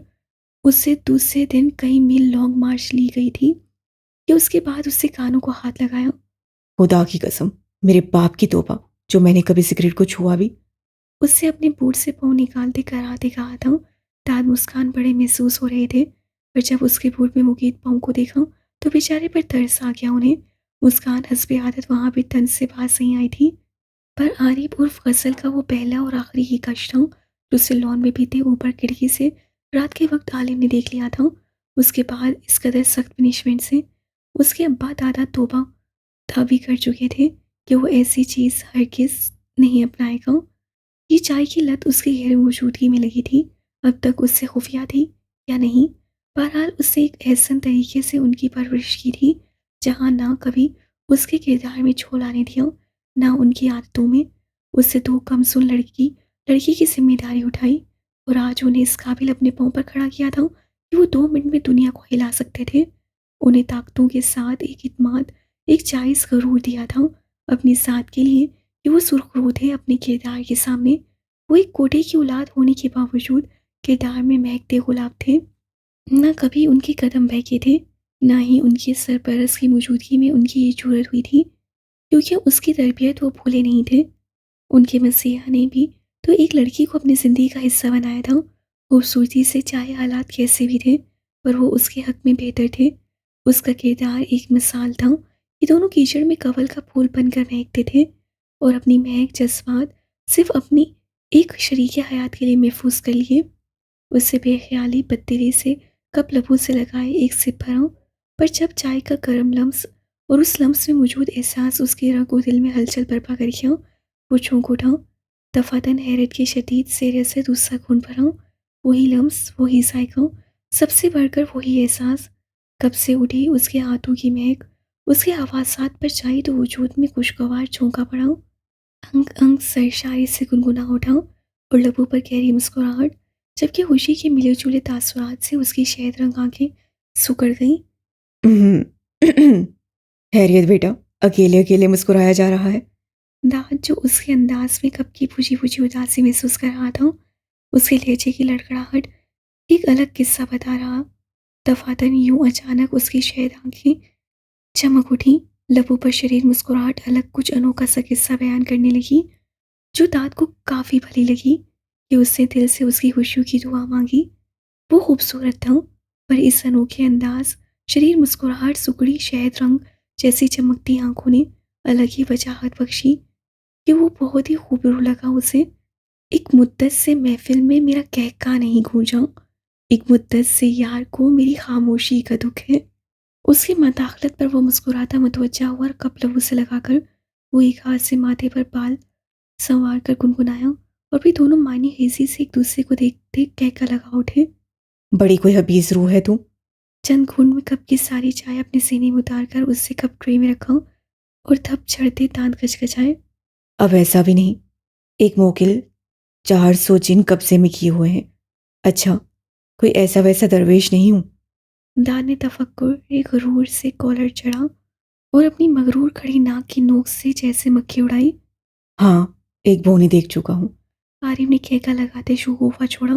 उससे दूसरे दिन कई मील लॉन्ग मार्च ली गई थी कि उसके बाद उससे कानों को हाथ लगाया। खुदा की कसम, मेरे बाप की तौबा, जो मैंने कभी सिगरेट को छुआ भी। उससे अपने बूट से पाँव निकालते कराते कहा था। दाद मुस्कान बड़े महसूस हो रहे थे, पर जब उसके बूट में मुकीद पाँव को देखा तो बेचारे पर तरस आ गया उन्हें। मुस्कान हस्बे आदत वहाँ भी तंज से बात नहीं आई थी, पर आरिफ उर्फ गजल का वो पहला और आखिरी ही कष्ट था जो उसे लॉन में पीते ऊपर खिड़की से रात के वक्त आलिम ने देख लिया था। उसके बाद इस कदर सख्त पनिशमेंट से उसके अब्बा दादा तौबा दावी कर चुके थे कि वो ऐसी चीज़ हरगिज़ नहीं अपनाएगा। ये चाय की लत उसकी गैर मौजूदगी में लगी थी। अब तक उससे खुफिया थी या नहीं, बहरहाल उसने एक ऐसा तरीके से उनकी परवरिश की थी जहाँ ना कभी उसके किरदार में झोल आने दिया, ना उनकी आदतों में। उससे दो कमसुन लड़की लड़की की जिम्मेदारी उठाई और आज उन्हें इस काबिल अपने पाँव पर खड़ा किया था कि वो 2 मिनट में दुनिया को हिला सकते थे। उन्हें ताकतों के साथ एक इत्मीनान, एक जायज़ गरूर दिया था अपनी साथ के लिए कि वो सुरखरू थे अपने किरदार के सामने। वो एक कोटे की औलाद होने के बावजूद किरदार में महकते गुलाब थे। ना कभी उनके कदम बहके थे, ना ही उनके सरपरस्त की मौजूदगी में उनकी ये जरूरत हुई थी, क्योंकि उसकी तरबियत वो भूले नहीं थे। उनके मसीहा ने भी तो एक लड़की को अपनी ज़िंदगी का हिस्सा बनाया था, खूबसूरती से चाहे हालात कैसे भी थे, पर वो उसके हक में बेहतर थे। उसका किरदार एक मिसाल था। ये दोनों कीचड़ में कवल का फूल बनकर महकते थे और अपनी महक जज्बात सिर्फ अपनी एक शरीक हयात के लिए महफूज कर लिए। उससे बेख्याली बददिली से कप लबों से लगाए एक सिप भरा, पर जब चाय का गर्म लम्स और उस लम्स में मौजूद एहसास उसके रगो दिल में हलचल बर्पा कर गया, वो चौंक उठा। दफातन हैरत के शदीद सेरे से दूसरा खून भरा। वही लम्स, वही जायका, सबसे बढ़कर वही एहसास। कब से उठी उसके हाथों की महक उसके हवासात पर छाई तो वजूद में खुशगवार झोंका पड़ा। अंग अंग सरशारी से गुनगुना उठा और लबों पर गहरी मुस्कुराहट, जबकि खुशी के मिले जुले तासुरात से उसकी शहद रंग आंखें सुकड़ गईं। हैरियत बेटा, अकेले अकेले मुस्कुराया जा रहा है। दाद जो उसके अंदाज में कब की पूछी पूछी उदासी महसूस कर रहा था, उसके लहजे की लड़खड़ाहट एक अलग किस्सा बता रहा। दफातन यूं अचानक उसकी शहद आंखें चमक उठी, लबों पर शरीर मुस्कुराहट अलग कुछ अनोखा सा किस्सा बयान करने लगी जो दाद को काफ़ी भली लगी कि उसने दिल से उसकी खुशियों की दुआ मांगी। वो खूबसूरत था, पर इस अनोखे अंदाज, शरीर मुस्कुराहट, सुकड़ी शहद रंग जैसी चमकती आंखों ने अलग ही वजाहत बख्शी कि वो बहुत ही खूबरू लगा उसे। एक मुद्दत से महफिल में मेरा कहका नहीं गूंजा, एक मुद्दत से यार को मेरी खामोशी का दुख है। उसकी मदाखलत पर वो मुस्कुराता मुतवज्जा हुआ और कप लबों से लगाकर वो एक हाथ से माथे पर बाल संवार कर गुनगुनाया और फिर दोनों मानी हेजी से एक दूसरे को देखते कहका लगा उठे। बड़ी कोई हबीज रूह है तू। चंद घूंट में कप की सारी चाय अपने सीने में उतार कर उससे कप ट्रे में रखा और थप चढ़ते दांत गचगचाए। अब ऐसा भी नहीं, एक मोकिल 400 जिन कब्जे में किए हुए हैं। अच्छा, कोई ऐसा वैसा दरवेश नहीं हूं। दान ने तफक्कुर एक गरूर से कॉलर चढ़ा और अपनी मगरूर खड़ी नाक की नोक से जैसे मक्खी उड़ाई। हाँ, एक बोनी देख चुका हूँ। आरिफ ने कहका लगाते शगुफा छोड़ा।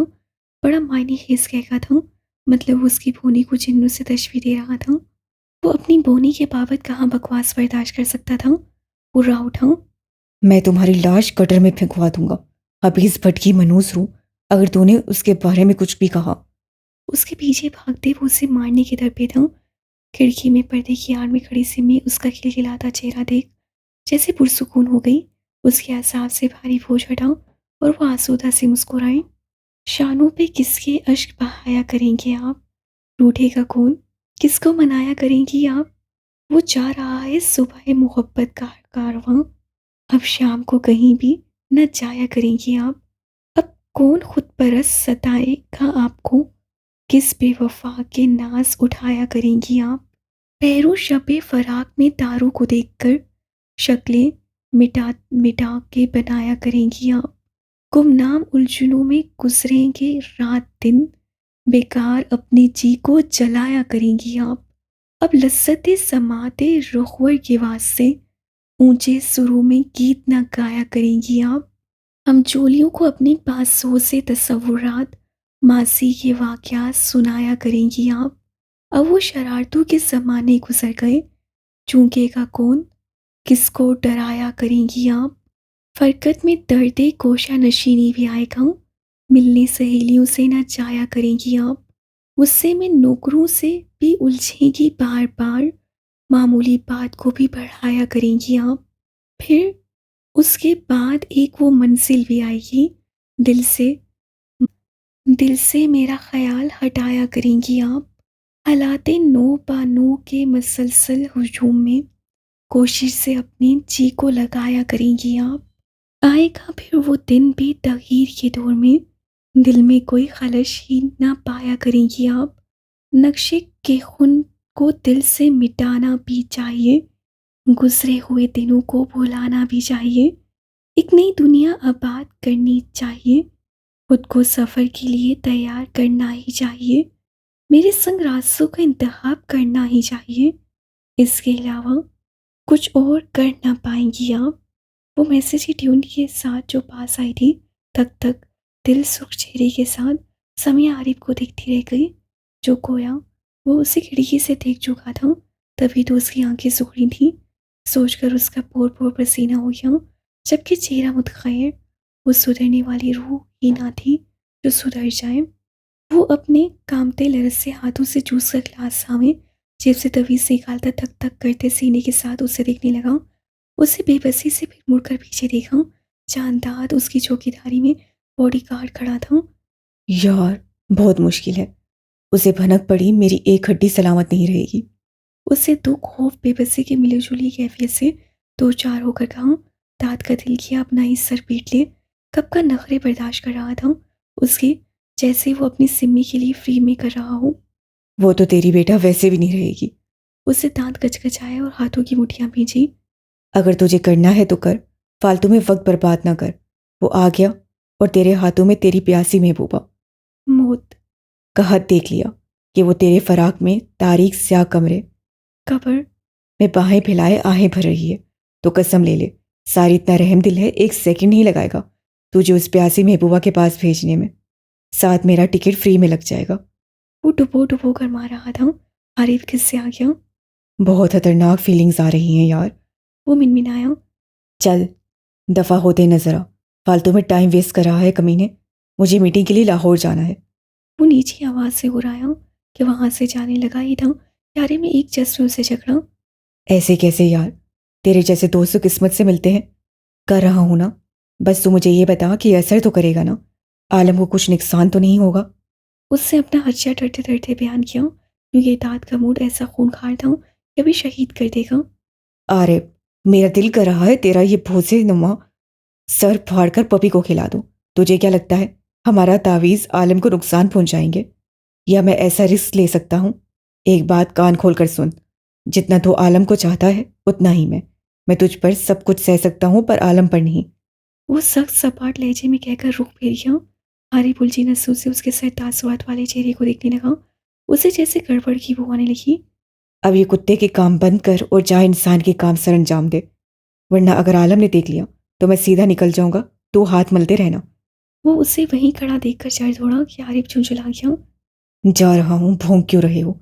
बड़ा मायने खेज कहका था, मतलब वो उसकी बोनी को जिन्नों से तशबीह दे रहा था। वो अपनी बोनी के बाबत कहाँ बकवास बर्दाश्त कर सकता था। वो राह उठा। मैं तुम्हारी लाश गटर में फेंकवा दूंगा, हबीज भटकी मनूस रूह, अगर तूने उसके बारे में कुछ भी कहा। उसके पीछे भागते वो उसे मारने के दर पे था। खिड़की में पर्दे की आड़ में खड़ी सिमी उसका खिलखिलाता चेहरा देख जैसे पुरसुकून हो गई। उसके असाब से भारी बोझ हटा और वो आसूदा से मुस्कुराई। शानों पे किसके अश्क बहाया करेंगे आप, रूठेगा कौन, किसको मनाया करेंगी आप। वो जा रहा है सुबह मोहब्बत का कारवां, अब शाम को कहीं भी न जाया करेंगी आप। अब कौन खुद परस्त सताएगा आपको, किस बेवफा के नाज उठाया करेंगी आप। पैरों शबे फराक में तारों को देखकर शक्लें मिटा मिटा के बनाया करेंगी आप। गुमनाम उलझनों में गुजरेंगे रात दिन, बेकार अपने जी को जलाया करेंगी आप। अब लज्जतें समाते रुखवर के वास्ते ऊंचे सुरों में गीत ना गाया करेंगी आप। हम चोलियों को अपने पासों से तसव्वुरात मासी के वाक़यात सुनाया करेंगी आप। अब वो शरारतों के ज़माने गुज़र गए, चूकेगा कौन, किसको डराया करेंगी आप। फ़रकत में दर्दे कोशा नशीनी भी आएगा, मिलने सहेलियों से ना जाया करेंगी आप। गुस्से में नौकरों से भी उलझेंगी बार बार, मामूली बात को भी बढ़ाया करेंगी आप। फिर उसके बाद एक वो मंजिल भी आएगी, दिल से दिल से मेरा ख्याल हटाया करेंगी आप। हालाते नो बानो के मसलसल हुजूम में कोशिश से अपने जी को लगाया करेंगी आप। आएगा फिर वो दिन भी तगीर के दौर में, दिल में कोई खलश ही ना पाया करेंगी आप। नक्शे के खुन को दिल से मिटाना भी चाहिए, गुजरे हुए दिनों को भुलाना भी चाहिए। एक नई दुनिया आबाद करनी चाहिए, खुद को सफ़र के लिए तैयार करना ही चाहिए। मेरे संग रास्तों का इंतखाब करना ही चाहिए, इसके अलावा कुछ और कर ना पाएंगी आप। वो मैसेज की ट्यून के साथ जो पास आई थी, तक तक दिल सुख चेहरे के साथ समिया आरिफ को देखती रह गई। जो खोया वो उसी खिड़की से देख चुका था, तभी तो उसकी आंखें सूख थी। सोचकर उसका पोर पोर पसीना हो गया, जबकि चेहरा मुतखैर, वो सुधरने वाली रूह ही ना थी जो सुधर जाए। वो अपने कामते लरस से हाथों से जूस का गिलास सामे जेब से तवीज़ निकालता थक थक करते सीने के साथ उसे देखने लगा। उसे बेबसी से फिर मुड़कर पीछे देखा, चांदाद उसकी चौकीदारी में बॉडीगार्ड खड़ा था। यार बहुत मुश्किल है, उसे भनक पड़ी मेरी एक हड्डी सलामत नहीं रहेगी। उसे दुख खौफ बेबसी की मिलीजुली कैफियत से दो चार होकर कहा, दाद का दिल किया अपना ही सर पीट ले। कब का नखरे बर्दाश्त कर रहा था उसके, जैसे वो अपनी सिम्मी के लिए फ्री में कर रहा हो। वो तो तेरी बेटा वैसे भी नहीं रहेगी। उसे दांत कचकचाए और हाथों की मुठ्ठियां भींची। अगर तुझे करना है तो कर, फालतू में वक्त बर्बाद ना कर। वो आ गया और तेरे हाथों में तेरी प्यासी महबूबा मौत। का हद देख लिया कि वो तेरे फराक में तारीख स्याह कमरे कब्र। में बाहें फैलाए आहें भर रही है। तो कसम ले ले, सारी इतना रहम दिल है, एक सेकंड नहीं लगाएगा तुझे उस प्यासी महबूबा के पास भेजने में। साथ मेरा टिकट फ्री में लग जाएगा। वो डुबो डुबो कर मार रहा था। आरिफ किससे आ गया? बहुत खतरनाक फीलिंग्स आ रही हैं यार। वो मिनमिनाया। चल दफ़ा होते न ज़रा, फालतू में टाइम वेस्ट कर रहा है कमीने। मुझे मीटिंग के लिए लाहौर जाना है। वो नीची आवाज़ से घुराया कि वहाँ से जाने लगा ही था, प्यारे में एक जज्ब में उसे झगड़ा। ऐसे कैसे यार, तेरे जैसे दोस्त तो किस्मत से मिलते हैं। कर रहा हूँ ना, बस तू मुझे ये बता कि असर तो करेगा ना, आलम को कुछ नुकसान तो नहीं होगा। उससे अपना हर्षा डरते डरते बयान किया, क्योंकि इताद का मूड ऐसा खूनखार था कि अभी शहीद कर देगा। अरे मेरा दिल कर रहा है तेरा ये भोसे नुमा सर फाड़ कर पपी को खिला दूँ। तुझे क्या लगता है हमारा तावीज़ आलम को नुकसान पहुंचाएंगे, या मैं ऐसा रिस्क ले सकता हूँ? एक बात कान खोल कर सुन, जितना तू आलम को चाहता है उतना ही मैं तुझ पर सब कुछ सह सकता हूँ, पर आलम पर नहीं। वो सख्त सपाट लहजे में कहकर रुक फिर गया। आरिफ उलझी नसों से उसके सर तासुआत वाले चेहरे को देखने लगा। उसे जैसे गड़बड़ की बू आने लगी। अब ये कुत्ते के काम बंद कर और जा इंसान के काम सर अंजाम दे, वरना अगर आलम ने देख लिया तो मैं सीधा निकल जाऊंगा। तो हाथ मलते रहना। वो उसे वहीं खड़ा देखकर चढ़ दौड़ा कि आरिफ झुंझुला गया। जा रहा हूँ, भौंक क्यों रहे हो?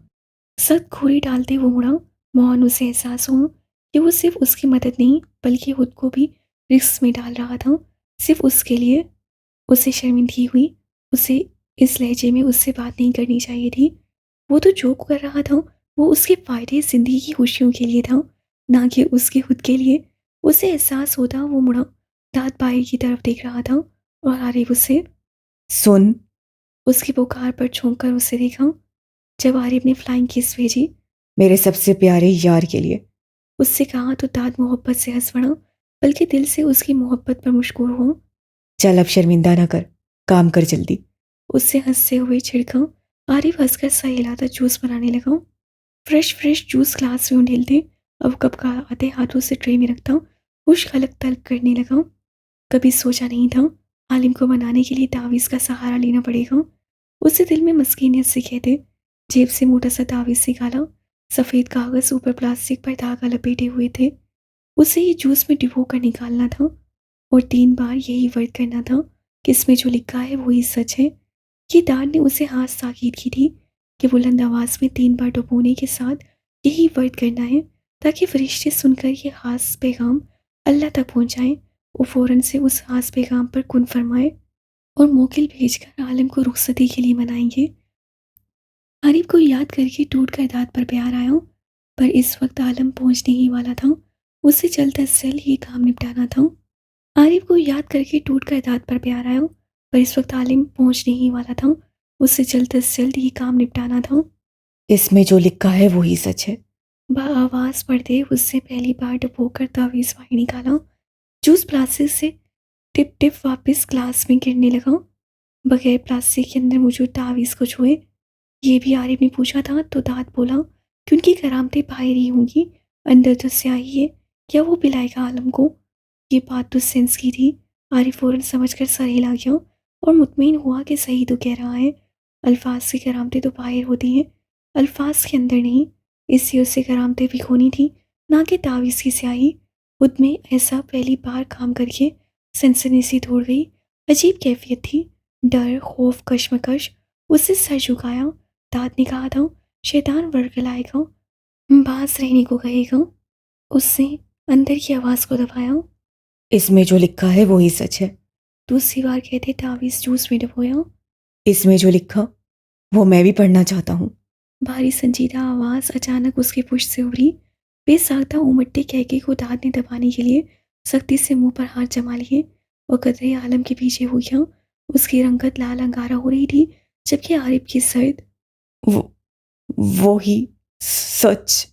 सख्त घूरी डालते वो मुड़ा। मोहन उसे एहसास हुआ कि वो सिर्फ उसकी मदद नहीं बल्कि खुद को भी रिस्क में डाल रहा था, सिर्फ उसके लिए। उसे शर्मिंदगी हुई। उसे इस लहजे में उससे बात नहीं करनी चाहिए थी। वो तो जो कर रहा था वो उसके फ़ायदे ज़िंदगी की खुशियों के लिए था, ना कि उसके खुद के लिए। उसे एहसास होता वो मुड़ा, दांत बाहर की तरफ देख रहा था और आरिफ उसे सुन, उसकी पुकार पर झोंक कर उसे देखा। जब आरिफ ने फ्लाइंग किस भेजी मेरे सबसे प्यारे यार के लिए, उससे कहा, तो दाद मोहब्बत से हंस पड़ा, बल्कि दिल से उसकी मोहब्बत पर मशकूर हो। चल अब शर्मिंदा ना कर, काम कर जल्दी। उससे हंसते हुए छिड़का। आरिफ हंसकर सा हिलाता जूस बनाने लगा। फ्रेश फ्रेश जूस ग्लास में उंडेलते, अब कप का आते हाथों से ट्रे में रखता, खुश खलक तलब करने लगा। कभी सोचा नहीं था आलिम को मनाने के लिए तावीज़ का सहारा लेना पड़ेगा। उसे दिल में मस्कीनियत से कहते, जेब से मोटा सा तावीज़ निकाला, सफ़ेद कागज़ ऊपर प्लास्टिक पर धागा लपेटे हुए थे। उसे ये जूस में डिबो कर निकालना था और 3 बार यही वर्ड करना था कि इसमें जो लिखा है वही सच है। ये दान ने उसे हाथ ताकीद की थी कि बुलंद आवाज़ में 3 बार डुबोने के साथ यही वर्ड करना है ताकि फरिश्ते सुनकर ये ख़ास पैगाम अल्लाह तक पहुँचाएँ। वो फ़ौरन से उस ख़ास पैगाम पर कुन फरमाए और मोकिल भेजकर आलिम को रुखसती के लिए मनाएंगे। आरिफ को याद करके टूट कर दांत पर प्यार आया, पर इस वक्त आलम पहुंचने ही वाला था। उससे जल्द अज जल्द ये काम निपटाना था। आरिफ को याद करके टूट कर दांत पर प्यार आया, पर इस वक्त आलिम पहुंचने ही वाला था। उससे जल्द अज जल्द ये काम निपटाना था। इसमें जो लिखा है वही सच है। आवाज़ पड़ते उससे पहली बार डुबोकर तावीज़ बाहर निकाला। जूस प्लास्टिक से टिप टिप वापस ग्लास में गिरने लगा। बगैर प्लास्टिक के अंदर मौजूद तावीज़ को छुए ये भी आरिफ ने पूछा था तो दाद बोला कि उनकी करामतें बाहर ही होंगी, अंदर तो स्याही है, क्या वो पिलाएगा आलम को? ये बात तो सेंस की थी। आरिफ फौरन समझकर सर हिला गया और मुतमईन हुआ कि सही तो कह रहा है। अल्फाज की करामतें तो बाहर होती हैं, अल्फाज के अंदर नहीं। इससे उससे करामतें भी खोनी थी, ना कि तावीज़ की स्याही। खुद में ऐसा पहली बार काम करके सनसनी सी दौड़ गई। अजीब कैफियत थी, डर, खौफ, कश्मकश। उससे सर झुकाया। दाद ने कहा था शैतान वर्गलाएगा, बास रहने को कहेगा। उससे अंदर की आवाज़ को दबाया। इसमें जो लिखा है वही सच है। दूसरी बार कहते तावीज़ जूस में डुबोया। इसमें जो लिखा वो मैं भी पढ़ना चाहता हूँ। भारी संजीदा आवाज़ अचानक उसके पुश से उभरी। बेसाख्ता उमटते कहके को दाद ने दबाने के लिए सख्ती से मुंह पर हाथ जमा लिए और कतरे आलम के पीछे हो गया। उसकी रंगत लाल अंगारा हो रही थी, जबकि आरिफ की सर्द वो वो ही सच।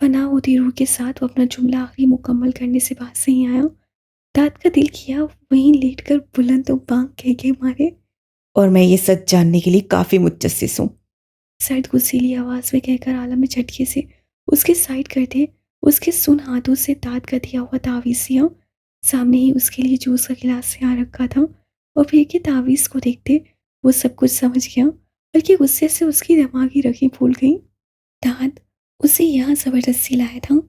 फना होती रूह के साथ वो अपना जुमला आखिरी मुकम्मल करने से बाहर से ही आया। दाद का दिल किया वहीं लेटकर बुलंद बांग कह के मारे। और मैं ये सच जानने के लिए काफ़ी मुतजस्सिस हूँ। सर्द गुस्सीली आवाज़ में कहकर आलम ने झटके से उसके साइड करते उसके सुन हाथों से दाद का दिया हुआ तावीज़ लिया। सामने ही उसके लिए जूस का गिलास यहाँ रखा था और फिर के तावीज़ को देखते वो सब कुछ समझ गया, बल्कि गुस्से से उसकी दिमागी रखें फूल गई। दाद उसे यहाँ ज़बरदस्ती लाया था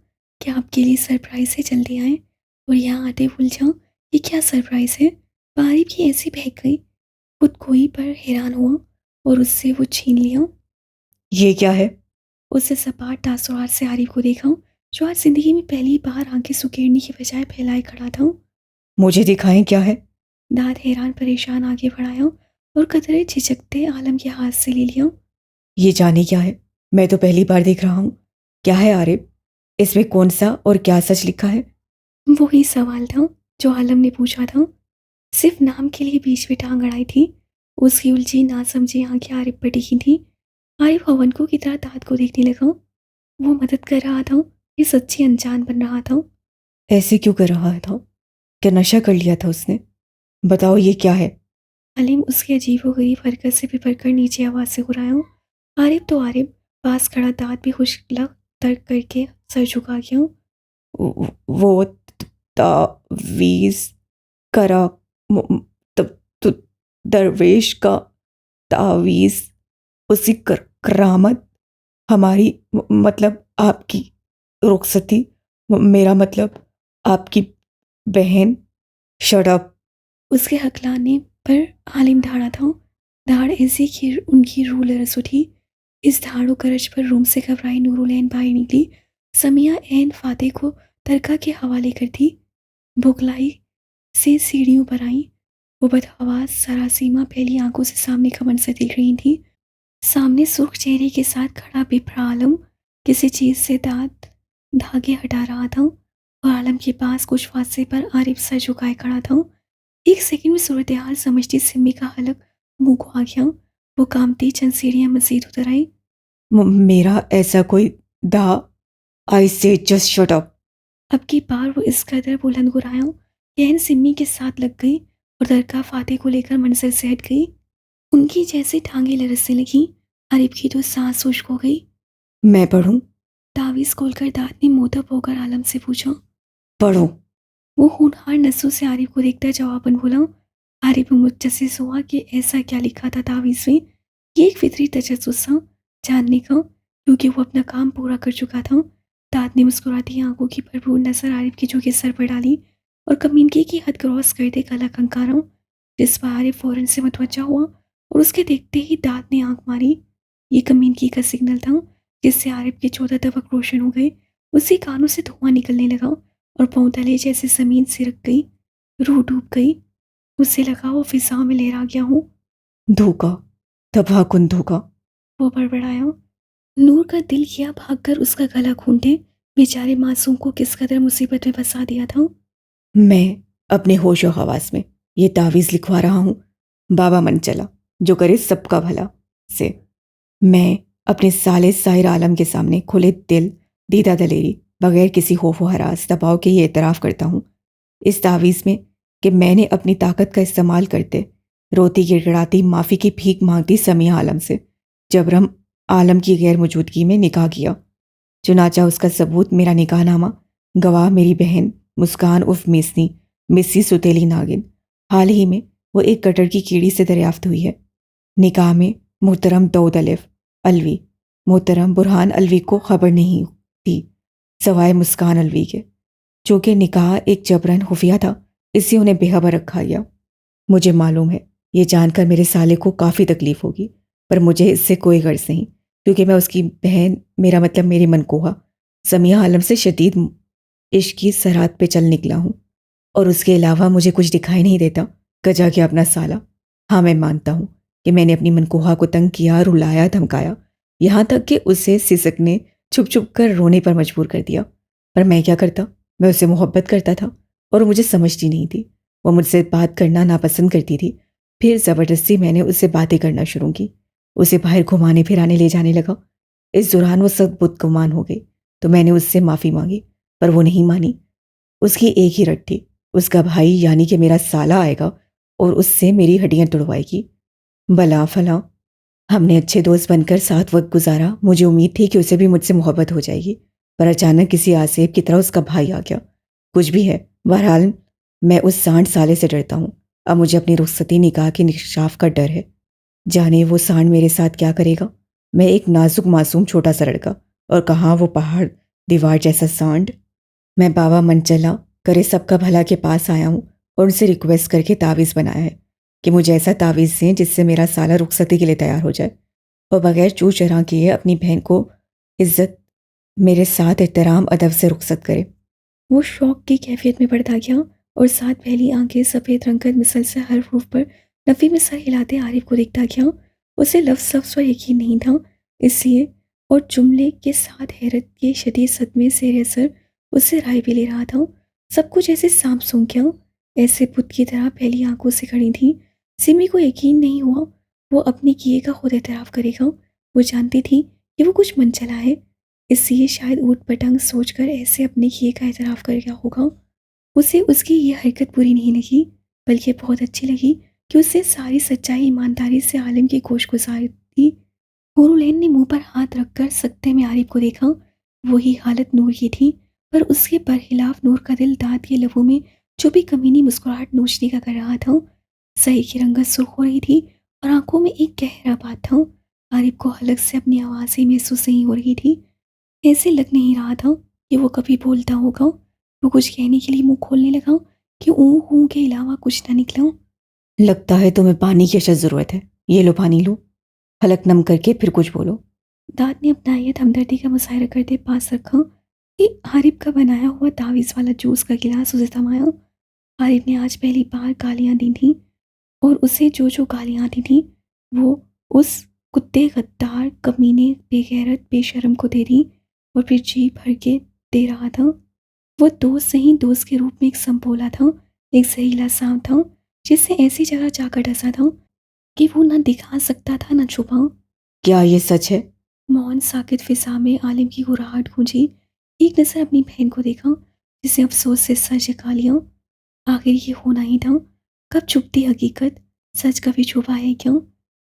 कि आपके लिए सरप्राइज़ है, जल्दी आए। और यहाँ आते भूल जाओ ये क्या सरप्राइज़ है। बारी की ऐसी बहक गई, खुद कोई पर हैरान हुआ और उससे वो छीन लिया। ये क्या है? उससे सपाट तासुरात से आरिफ को देखा, जो आज जिंदगी में पहली बार आंखें सुकेड़ने की बजाय फैलाए खड़ा था। मुझे दिखाएं क्या है? दाद हैरान परेशान आगे बढ़ाया और कतरे झिझकते आलम के हाथ से ले लिया। ये जाने क्या है? मैं तो पहली बार देख रहा हूँ। क्या है आरिफ? इसमें कौन सा और क्या सच लिखा है? वही सवाल था जो आलम ने पूछा था, सिर्फ नाम के लिए बीच में टांग अड़ाई थी। उसकी उलझी ना समझी आंखें आरिफ पर टिकी थी। आरिफ हवन को की तरह दाद को देखने लगा। वो मदद कर रहा था, ये सच्ची अनजान बन रहा था। ऐसे क्यों कर रहा था? क्या नशा कर लिया था उसने? बताओ ये क्या है? अलीम उसकी अजीबोगरीब हरकत से बिफर कर नीचे आवाज़ से घुराया। आरिफ तो आरिफ, पास खड़ा दाद भी खुशलक तर्क करके सर झुका गया। वो तावीज़ करा तब तो दरवेश का तावीज़, उसी करामत, हमारी मतलब आपकी रुखसती, मेरा मतलब आपकी बहन। Shut up. उसके हकलाने पर आलिम धाड़ा था। धाड़ ऐसी कि उनकी रूह लरस उठी। इस धाड़ो करज पर रूम से घबराई नूरुलैन बाहर निकली। समिया एन फाते को तरका के हवाले कर दी। बुगलाई से सीढ़ियों पर आई। वो बदहवास सरासीमा पहली आंखों से सामने का मंजर देख रही थी। सामने सुर्ख चेहरे के साथ खड़ा बिफरा आलम किसी चीज़ से दांत धागे हटा रहा था और आलम के पास कुछ फासले पर आरिफ सर झुकाए खड़ा था। एक सेकंड में सूरत हाल समझती सिमी का हलक मुंह को आ गया। वो कामती चंद सीढ़ियां मजीद उतर आई। मेरा ऐसा कोई दा। आई से जस्ट शट अप। अब की बार वो इस कदर बुलंद गुराया यहन सिमी के साथ लग गई और दरगाह फाते को लेकर मंजर से हट गई। उनकी जैसे टांगे लरसने लगी। आरिफ की तो सांस खुश्क हो गई। मैं पढ़ूं? तावीज़ खोलकर दाद ने मोहतब होकर आलम से पूछा। पढ़ो। वो होनहार नसों से आरिफ को देखता जवाबन बोला। आरिफ मुतजस्सिस हुआ कि ऐसा क्या लिखा था तावीज़ में। ये एक फितरी तजस्सुस था जानने का क्योंकि वो अपना काम पूरा कर चुका था। दाद ने मुस्कुराती आंखों की भरपूर नजर आरिफ की चौके सर पर डाली और कमीनगी की हद क्रॉस कर दे गला खंकारा, जिस पर आरिफ फौरन से मुतवज्जा हुआ और उसके देखते ही दाद ने आंख मारी। ये कमीनगी का सिग्नल था, जिससे आरिफ के 14 तवक रोशन हो गए। उसी कानों से धुआं निकलने लगा और पाँव तले जैसे जमीन सिरक गई, रूह डूब गई। उसे लगा वो फिजाओं में लहरा गया हूँ। धोखा, तबाहकुन धोखा। वो बड़बड़ाया। नूर का दिल किया भागकर उसका गला घूंटे। बेचारे मासूम को किस कदर मुसीबत में फंसा दिया था। मैं अपने होशो हवास में ये तावीज़ लिखवा रहा हूँ, बाबा मन चला जो करे सबका भला से। मैं अपने साले साहिर आलम के सामने खुले दिल दीदा दलेरी बगैर किसी खौफ व हरास दबाव के ये एतराफ़ करता हूँ इस तावीज़ में कि मैंने अपनी ताकत का इस्तेमाल करते रोती गिड़गिड़ाती माफ़ी की भीख मांगती समिया आलम से जबरम आलम की गैर मौजूदगी में निकाह किया। चुनाचा उसका सबूत मेरा निकाहनामा, गवाह मेरी बहन मुस्कान उर्फ मिस्सी सुतेली नागिन। हाल ही में वो एक कटर की कीड़ी से दरियाफ्त हुई है। निकाह में मोहतरम दाऊद अलिफ अलवी मोहतरम बुरहान अलवी को खबर नहीं थी, सवाए मुस्कान अलवी के। चूँकि निकाह एक जबरन खुफिया था, इससे उन्हें बेखबर रखा गया। मुझे मालूम है ये जानकर मेरे साले को काफ़ी तकलीफ होगी, पर मुझे इससे कोई गर्ज नहीं, क्योंकि मैं उसकी बहन, मेरा मतलब मेरी मनकोहा समिया आलम से शदीद इश्क की सरहद पे चल निकला हूँ। और उसके अलावा मुझे कुछ दिखाई नहीं देता गजा के अपना साला। हाँ, मैं मानता हूँ कि मैंने अपनी मनकोहा को तंग किया, रुलाया, धमकाया, यहाँ तक कि उसे सिसकने छुप छुप कर रोने पर मजबूर कर दिया। पर मैं क्या करता, मैं उससे मोहब्बत करता था और मुझे समझती नहीं थी। वो मुझसे बात करना नापसंद करती थी। फिर ज़बरदस्ती मैंने उससे बातें करना शुरू की, उसे बाहर घुमाने फिराने ले जाने लगा। इस दौरान वो सब बुदगुमान हो गई, तो मैंने उससे माफ़ी मांगी, पर वो नहीं मानी। उसकी एक ही रट थी, उसका भाई यानी कि मेरा साला आएगा और उससे मेरी हड्डियां तुड़वाएगी। भला फला हमने अच्छे दोस्त बनकर साथ वक्त गुजारा। मुझे उम्मीद थी कि उसे भी मुझसे मोहब्बत हो जाएगी, पर अचानक किसी आसेब की तरह उसका भाई आ गया। कुछ भी है, बहरहाल मैं उस सांड साले से डरता हूँ। अब मुझे अपनी रुखसती निकाह के निशाफ का डर है। जाने वो सांड मेरे साथ क्या करेगा। मैं एक नाजुक मासूम छोटा सा लड़का, और कहाँ वो पहाड़ दीवार जैसा सांड। मैं बाबा मनचला करे सबका भला के पास आया हूँ और उनसे रिक्वेस्ट करके तावीज़ बनाया है कि मुझे ऐसा तावीज़ दें जिससे मेरा साला रुखसती के लिए तैयार हो जाए और बगैर चू चरा किए अपनी बहन को इज्जत मेरे साथ एहतराम अदब से रुखसत करे। वो शौक की कैफियत में बढ़ता गया और साथ पहली आंखें सफ़ेद रंग कर मिसल से हर रूफ पर नफ़ी में सर हिलाते आरिफ को देखता गया। उसे लफ्ज़ लफ्ज़ पर यकीन नहीं था, इसलिए और जुमले के साथ हैरत के शदीद सदमे से असर उससे राय भी ले रहा था। सब कुछ ऐसे सांप सूंघ गया, ऐसे बुत की तरह पहली आंखों से खड़ी थी। सिमी को यकीन नहीं हुआ वो अपने किए का खुद एतराफ़ करेगा। वो जानती थी कि वो कुछ मन चला है, इसलिए शायद ऊट पटंग सोचकर ऐसे अपने किए का एतराफ़ कर गया होगा। उसे उसकी ये हरकत बुरी नहीं लगी, बल्कि बहुत अच्छी लगी कि उससे सारी सच्चाई ईमानदारी से आलिम की गोश गुजारी थी। नूरुलैन ने मुंह पर हाथ रखकर सकते में आरिफ को देखा। वही हालत नूर की थी, पर उसके बरखिलाफ नूर का दिल दाद के लबों में जो भी कमीनी मुस्कुराहट नोचने का कर रहा था। सही की रंगत सुर्ख हो रही थी और आंखों में एक गहरा बात था। आरिफ को हलक से अपनी आवाज़ ही महसूस नहीं हो रही थी। ऐसे लग नहीं रहा था कि वो कभी बोलता होगा। वो कुछ कहने के लिए मुंह खोलने लगा कि ऊँ हूँ के अलावा कुछ ना निकला। लगता है तुम्हें पानी की अशद ज़रूरत है, ये लो पानी लो। हलक नम करके फिर कुछ बोलो। दाद ने अपना आयत हमदर्दी का मुशायरा करते पास रखा कि आरिफ का बनाया हुआ तावीज़ वाला जूस का गिलास उसे थमाया। आरिफ ने आज पहली बार गालियाँ दी थीं और उसे जो जो गालियाँ आती थीं वो उस कुत्ते गद्दार कमीने बेगैरत बेशरम को दे रही और फिर जी भर के दे रहा था। वो दोस्त नहीं दोस्त के रूप में एक संपोला था, एक जहरीला सांप था जिससे ऐसी जगह जाकर डसा था कि वो ना दिखा सकता था ना छुपा। क्या ये सच है? मौन साकित फिजा में आलिम की गुर्राहट गूंजी। एक नजर अपनी बहन को देखा, जिसे अफसोस से सर झुका लिया। आखिर ये होना ही था। कब छुपती हकीकत, सच कभी छुपा है क्यों?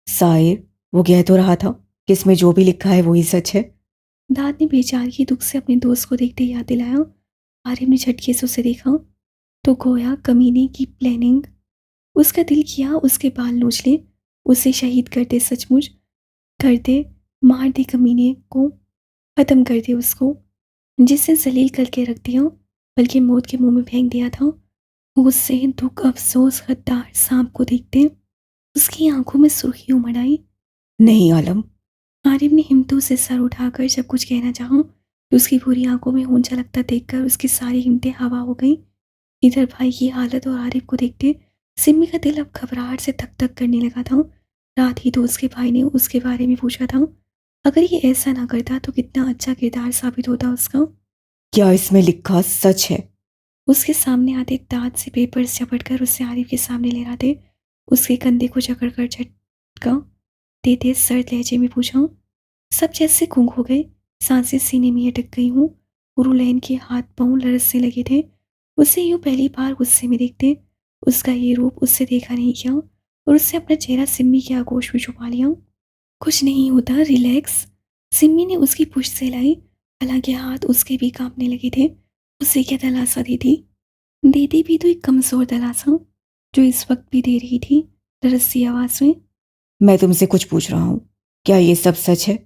साहिर, वो कह तो रहा था कि इसमें जो भी लिखा है वही सच है। दाद ने बेचारगी दुख से अपने दोस्त को देखते याद दिलाया। आरिफ ने झटके से उसे देखा तो गोया कमीने की प्लानिंग। उसका दिल किया उसके बाल नोच ले, उसे शहीद कर दे, सचमुच कर दे, मार दे कमीने को। ख़त्म कर दे उसको, जिसे जलील करके रख दिया, बल्कि मौत के मुंह में फेंक दिया था। गुस्से, दुख, अफसोस, गद्दार सांप को देखते उसकी आंखों में सुर्खी उमड़ आई। नहीं आलम। आरिफ ने हिम्मतों से सर उठाकर जब कुछ कहना चाहा तो उसकी पूरी आंखों में खून छलकता देखकर उसकी सारी हिम्मतें हवा हो गई। इधर भाई की हालत और आरिफ को देखते सिमी का दिल अब घबराहट से धक धक करने लगा था। रात ही तो उसके भाई ने उसके बारे में पूछा था, अगर ये ऐसा ना करता तो कितना अच्छा किरदार साबित होता उसका। क्या इसमें लिखा सच है? उसके सामने आते दांत से पेपर्स झपट कर उसे आरिफ के सामने ले आते उसके कंधे को जकड़ कर झटका देते सर्द लहजे में पूछा। सब जैसे गुंग हो गए, सांसें सीने में अटक गई हूँ। गुरुलैन के हाथ पांव लरसने लगे थे। उसे यूं पहली बार गुस्से में देखते उसका ये रूप उससे देखा नहीं किया और उससे अपना चेहरा सिम्मी के आगोश में छुपा लिया। कुछ नहीं होता, रिलैक्स। सिम्मी ने उसकी पुश्त से लाई, हालांकि हाथ उसके भी कांपने लगे थे। उसे क्या दिलासा देती भी तो एक कमजोर दिलासा, जो इस वक्त भी दे रही थी रस्सी आवाज में। मैं तुमसे कुछ पूछ रहा हूँ, क्या ये सब सच है?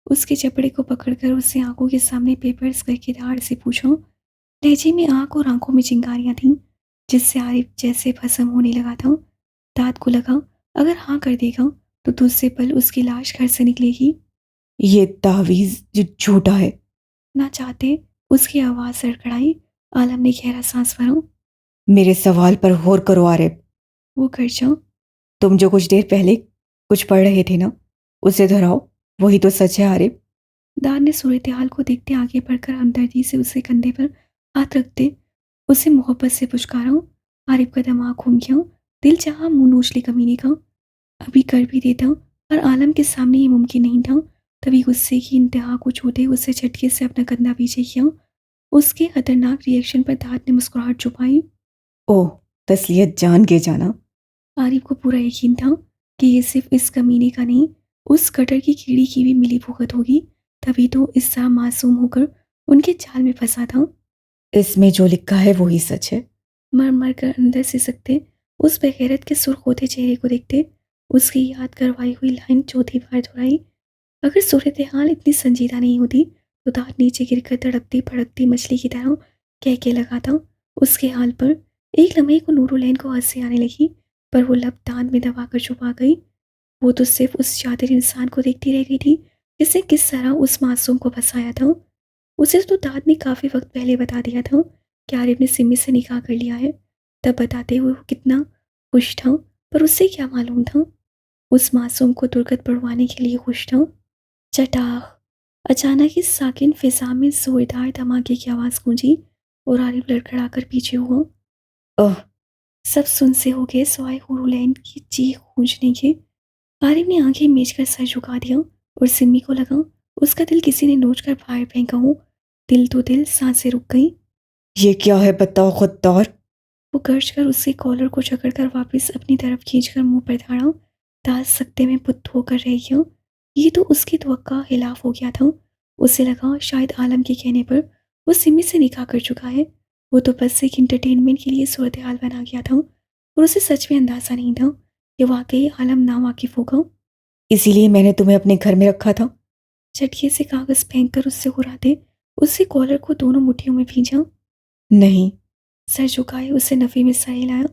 उसके चपड़े को पकड़कर उससे आंखों के सामने पेपर्स करके धाड़ से पूछो। लहजे में आंख और आंखों में चिंगारियां थीं, जिससे आरिफ जैसे भस्म होने लगा था। दाद को लगा, अगर हाँ कर देगा तो तुझसे पल उसकी लाश घर से निकलेगी। ये तावीज जो झूठा है। ना चाहते उसकी आवाज सड़खड़ाई। आलम ने गहरा सांस भरा। मेरे सवाल पर गौर करो आरिफ। वो कर जाओ। तुम जो कुछ देर पहले कुछ पढ़ रहे थे ना, उसे दोहराओ। वही तो सच है आरिफ। दाद ने सूरत हाल को देखते आगे बढ़कर हमदर्दी से उसके कंधे पर हाथ रखते उसे मोहब्बत से पुचकारा। आरिफ का दिमाग घूम गया। दिल चाहा मुंह नोच ले कमीने का, अभी कर भी देता, पर आलम के सामने ये मुमकिन नहीं था। तभी गुस्से की इंतहा को छूते उसे झटके से अपना कंधा पीछे किया। उसके खतरनाक रिएक्शन पर दाद ने मुस्कुराहट छुपाई। ओह, तसलियत जान के जाना। आरिफ को पूरा यकीन था कि ये सिर्फ इस कमीने का नहीं, उस कटर की कीड़ी की भी मिली भुगत होगी। तभी तो इस तरह मासूम होकर उनके जाल में फंसा था। इसमें जो लिखा है वही सच है। मर मर कर अंदर से सकते उस बेगैरत के सुर्ख होते चेहरे को देखते उसकी याद करवाई हुई लाइन चौथी बार दोहराई। अगर सूरत हाल इतनी संजीदा नहीं होती तो दांत नीचे गिरकर तड़पती भड़कती मछली की तरह कह के लगा था उसके हाल पर। एक लम्हे को नूरुलैन को हंसी आने लगी, पर वो लब दांत में दबा कर छुपा गई। वो तो सिर्फ उस शातिर इंसान को देखती रह गई थी जिसने किस तरह उस मासूम को फंसाया था। उसे तो दाद ने काफ़ी वक्त पहले बता दिया था कि आरिफ ने सिमी से निकाह कर लिया है। तब बताते हुए वो कितना खुश था, पर उससे क्या मालूम था उस मासूम को दुर्गत बढ़वाने के लिए खुश था। चटाख! अचानक ही साकिन फिजा में जोरदार धमाके की आवाज़ गूंजी और आरिफ लड़खड़ाकर पीछे हुआ। ओह, सब सुन से हो गए सवाए हुरुलैन की चीख गूंजने के। आरिफ ने आंखें मीच कर सर झुका दिया और सिमी को लगा उसका दिल किसी ने नोच कर बाहर फेंका हो। दिल तो दिल, सांसें रुक गई। ये क्या है बताओ गद्दार। वो गर्ज कर उसके कॉलर को जकड़कर वापस अपनी तरफ खींचकर मुंह पर धाड़ा। दास सकते में बुत होकर रह गया। ये तो उसकी तवक्का खिलाफ हो गया था। उसे लगा शायद आलम के कहने पर वो सिमी से निकाह कर चुका है। वो तो बस एक इंटरटेनमेंट के लिए सूरत हाल बना गया था और उसे सच में अंदाजा नहीं था कि वाकई आलम ना वाकिफ होगा। इसीलिए मैंने तुम्हें अपने घर में रखा था। झटके से कागज फेंक कर उससे उड़ाते उससे कॉलर को दोनों मुट्ठियों में भींचा। नहीं। सर झुकाए उसे नफी में सर हिलाया।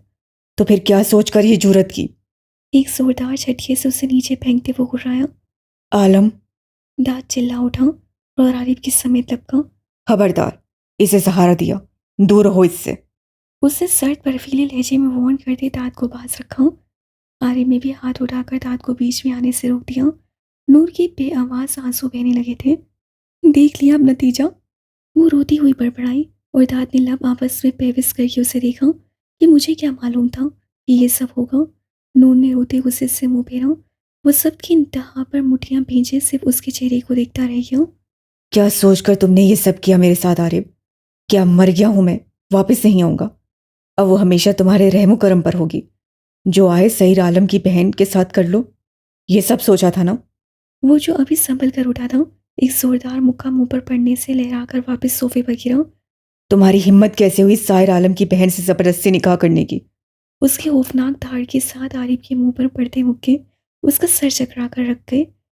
तो फिर क्या सोचकर ये जुर्रत की? एक जोरदार झटके से उसे नीचे फेंकते वो घुर्राया। आलम। दांत चिल्ला उठा और आरिफ की समेत लपका। खबरदार, इसे सहारा दिया, दूर रहो इससे। उसने सर्द बर्फीले लहजे में वार्न करते दांत को बाज रखा। आरिफ ने भी हाथ उठाकर दांत को बीच में आने से रोक दिया। नूर की बेआवाज आंसू बहने लगे थे। देख लिया अब नतीजा, वो रोती हुई बड़बड़ाई और दांत ने लब आपस में पेविस करके उसे देखा कि मुझे क्या मालूम था कि ये सब होगा। नूर ने रोते गुस्से से मुंह फेरा। वो सबकी इंतहा पर मुठ्ठियां भींचे सिर्फ उसके चेहरे को देखता रह गया। क्या सोचकर तुमने ये सब किया मेरे साथ आरिफ? क्या मर गया हूं मैं? वापस नहीं आऊंगा। अब वो हमेशा तुम्हारे रहमो करम पर होगी। जो आए सईर आलम की बहन के साथ कर लो, ये सब सोचा था ना? वो जो अभी संभल कर उठा था एक जोरदार मुक्का मुंह पर पड़ने से लहराकर वापस सोफे पर गिरा। तुम्हारी हिम्मत कैसे हुई साहिर आलम की बहन से जबरदस्ती निकाह करने की? उसके खौफनाक धाड़ के साथ आरिफ के मुंह पर पड़ते मुक्के उसका सर चकरा कर रख गए।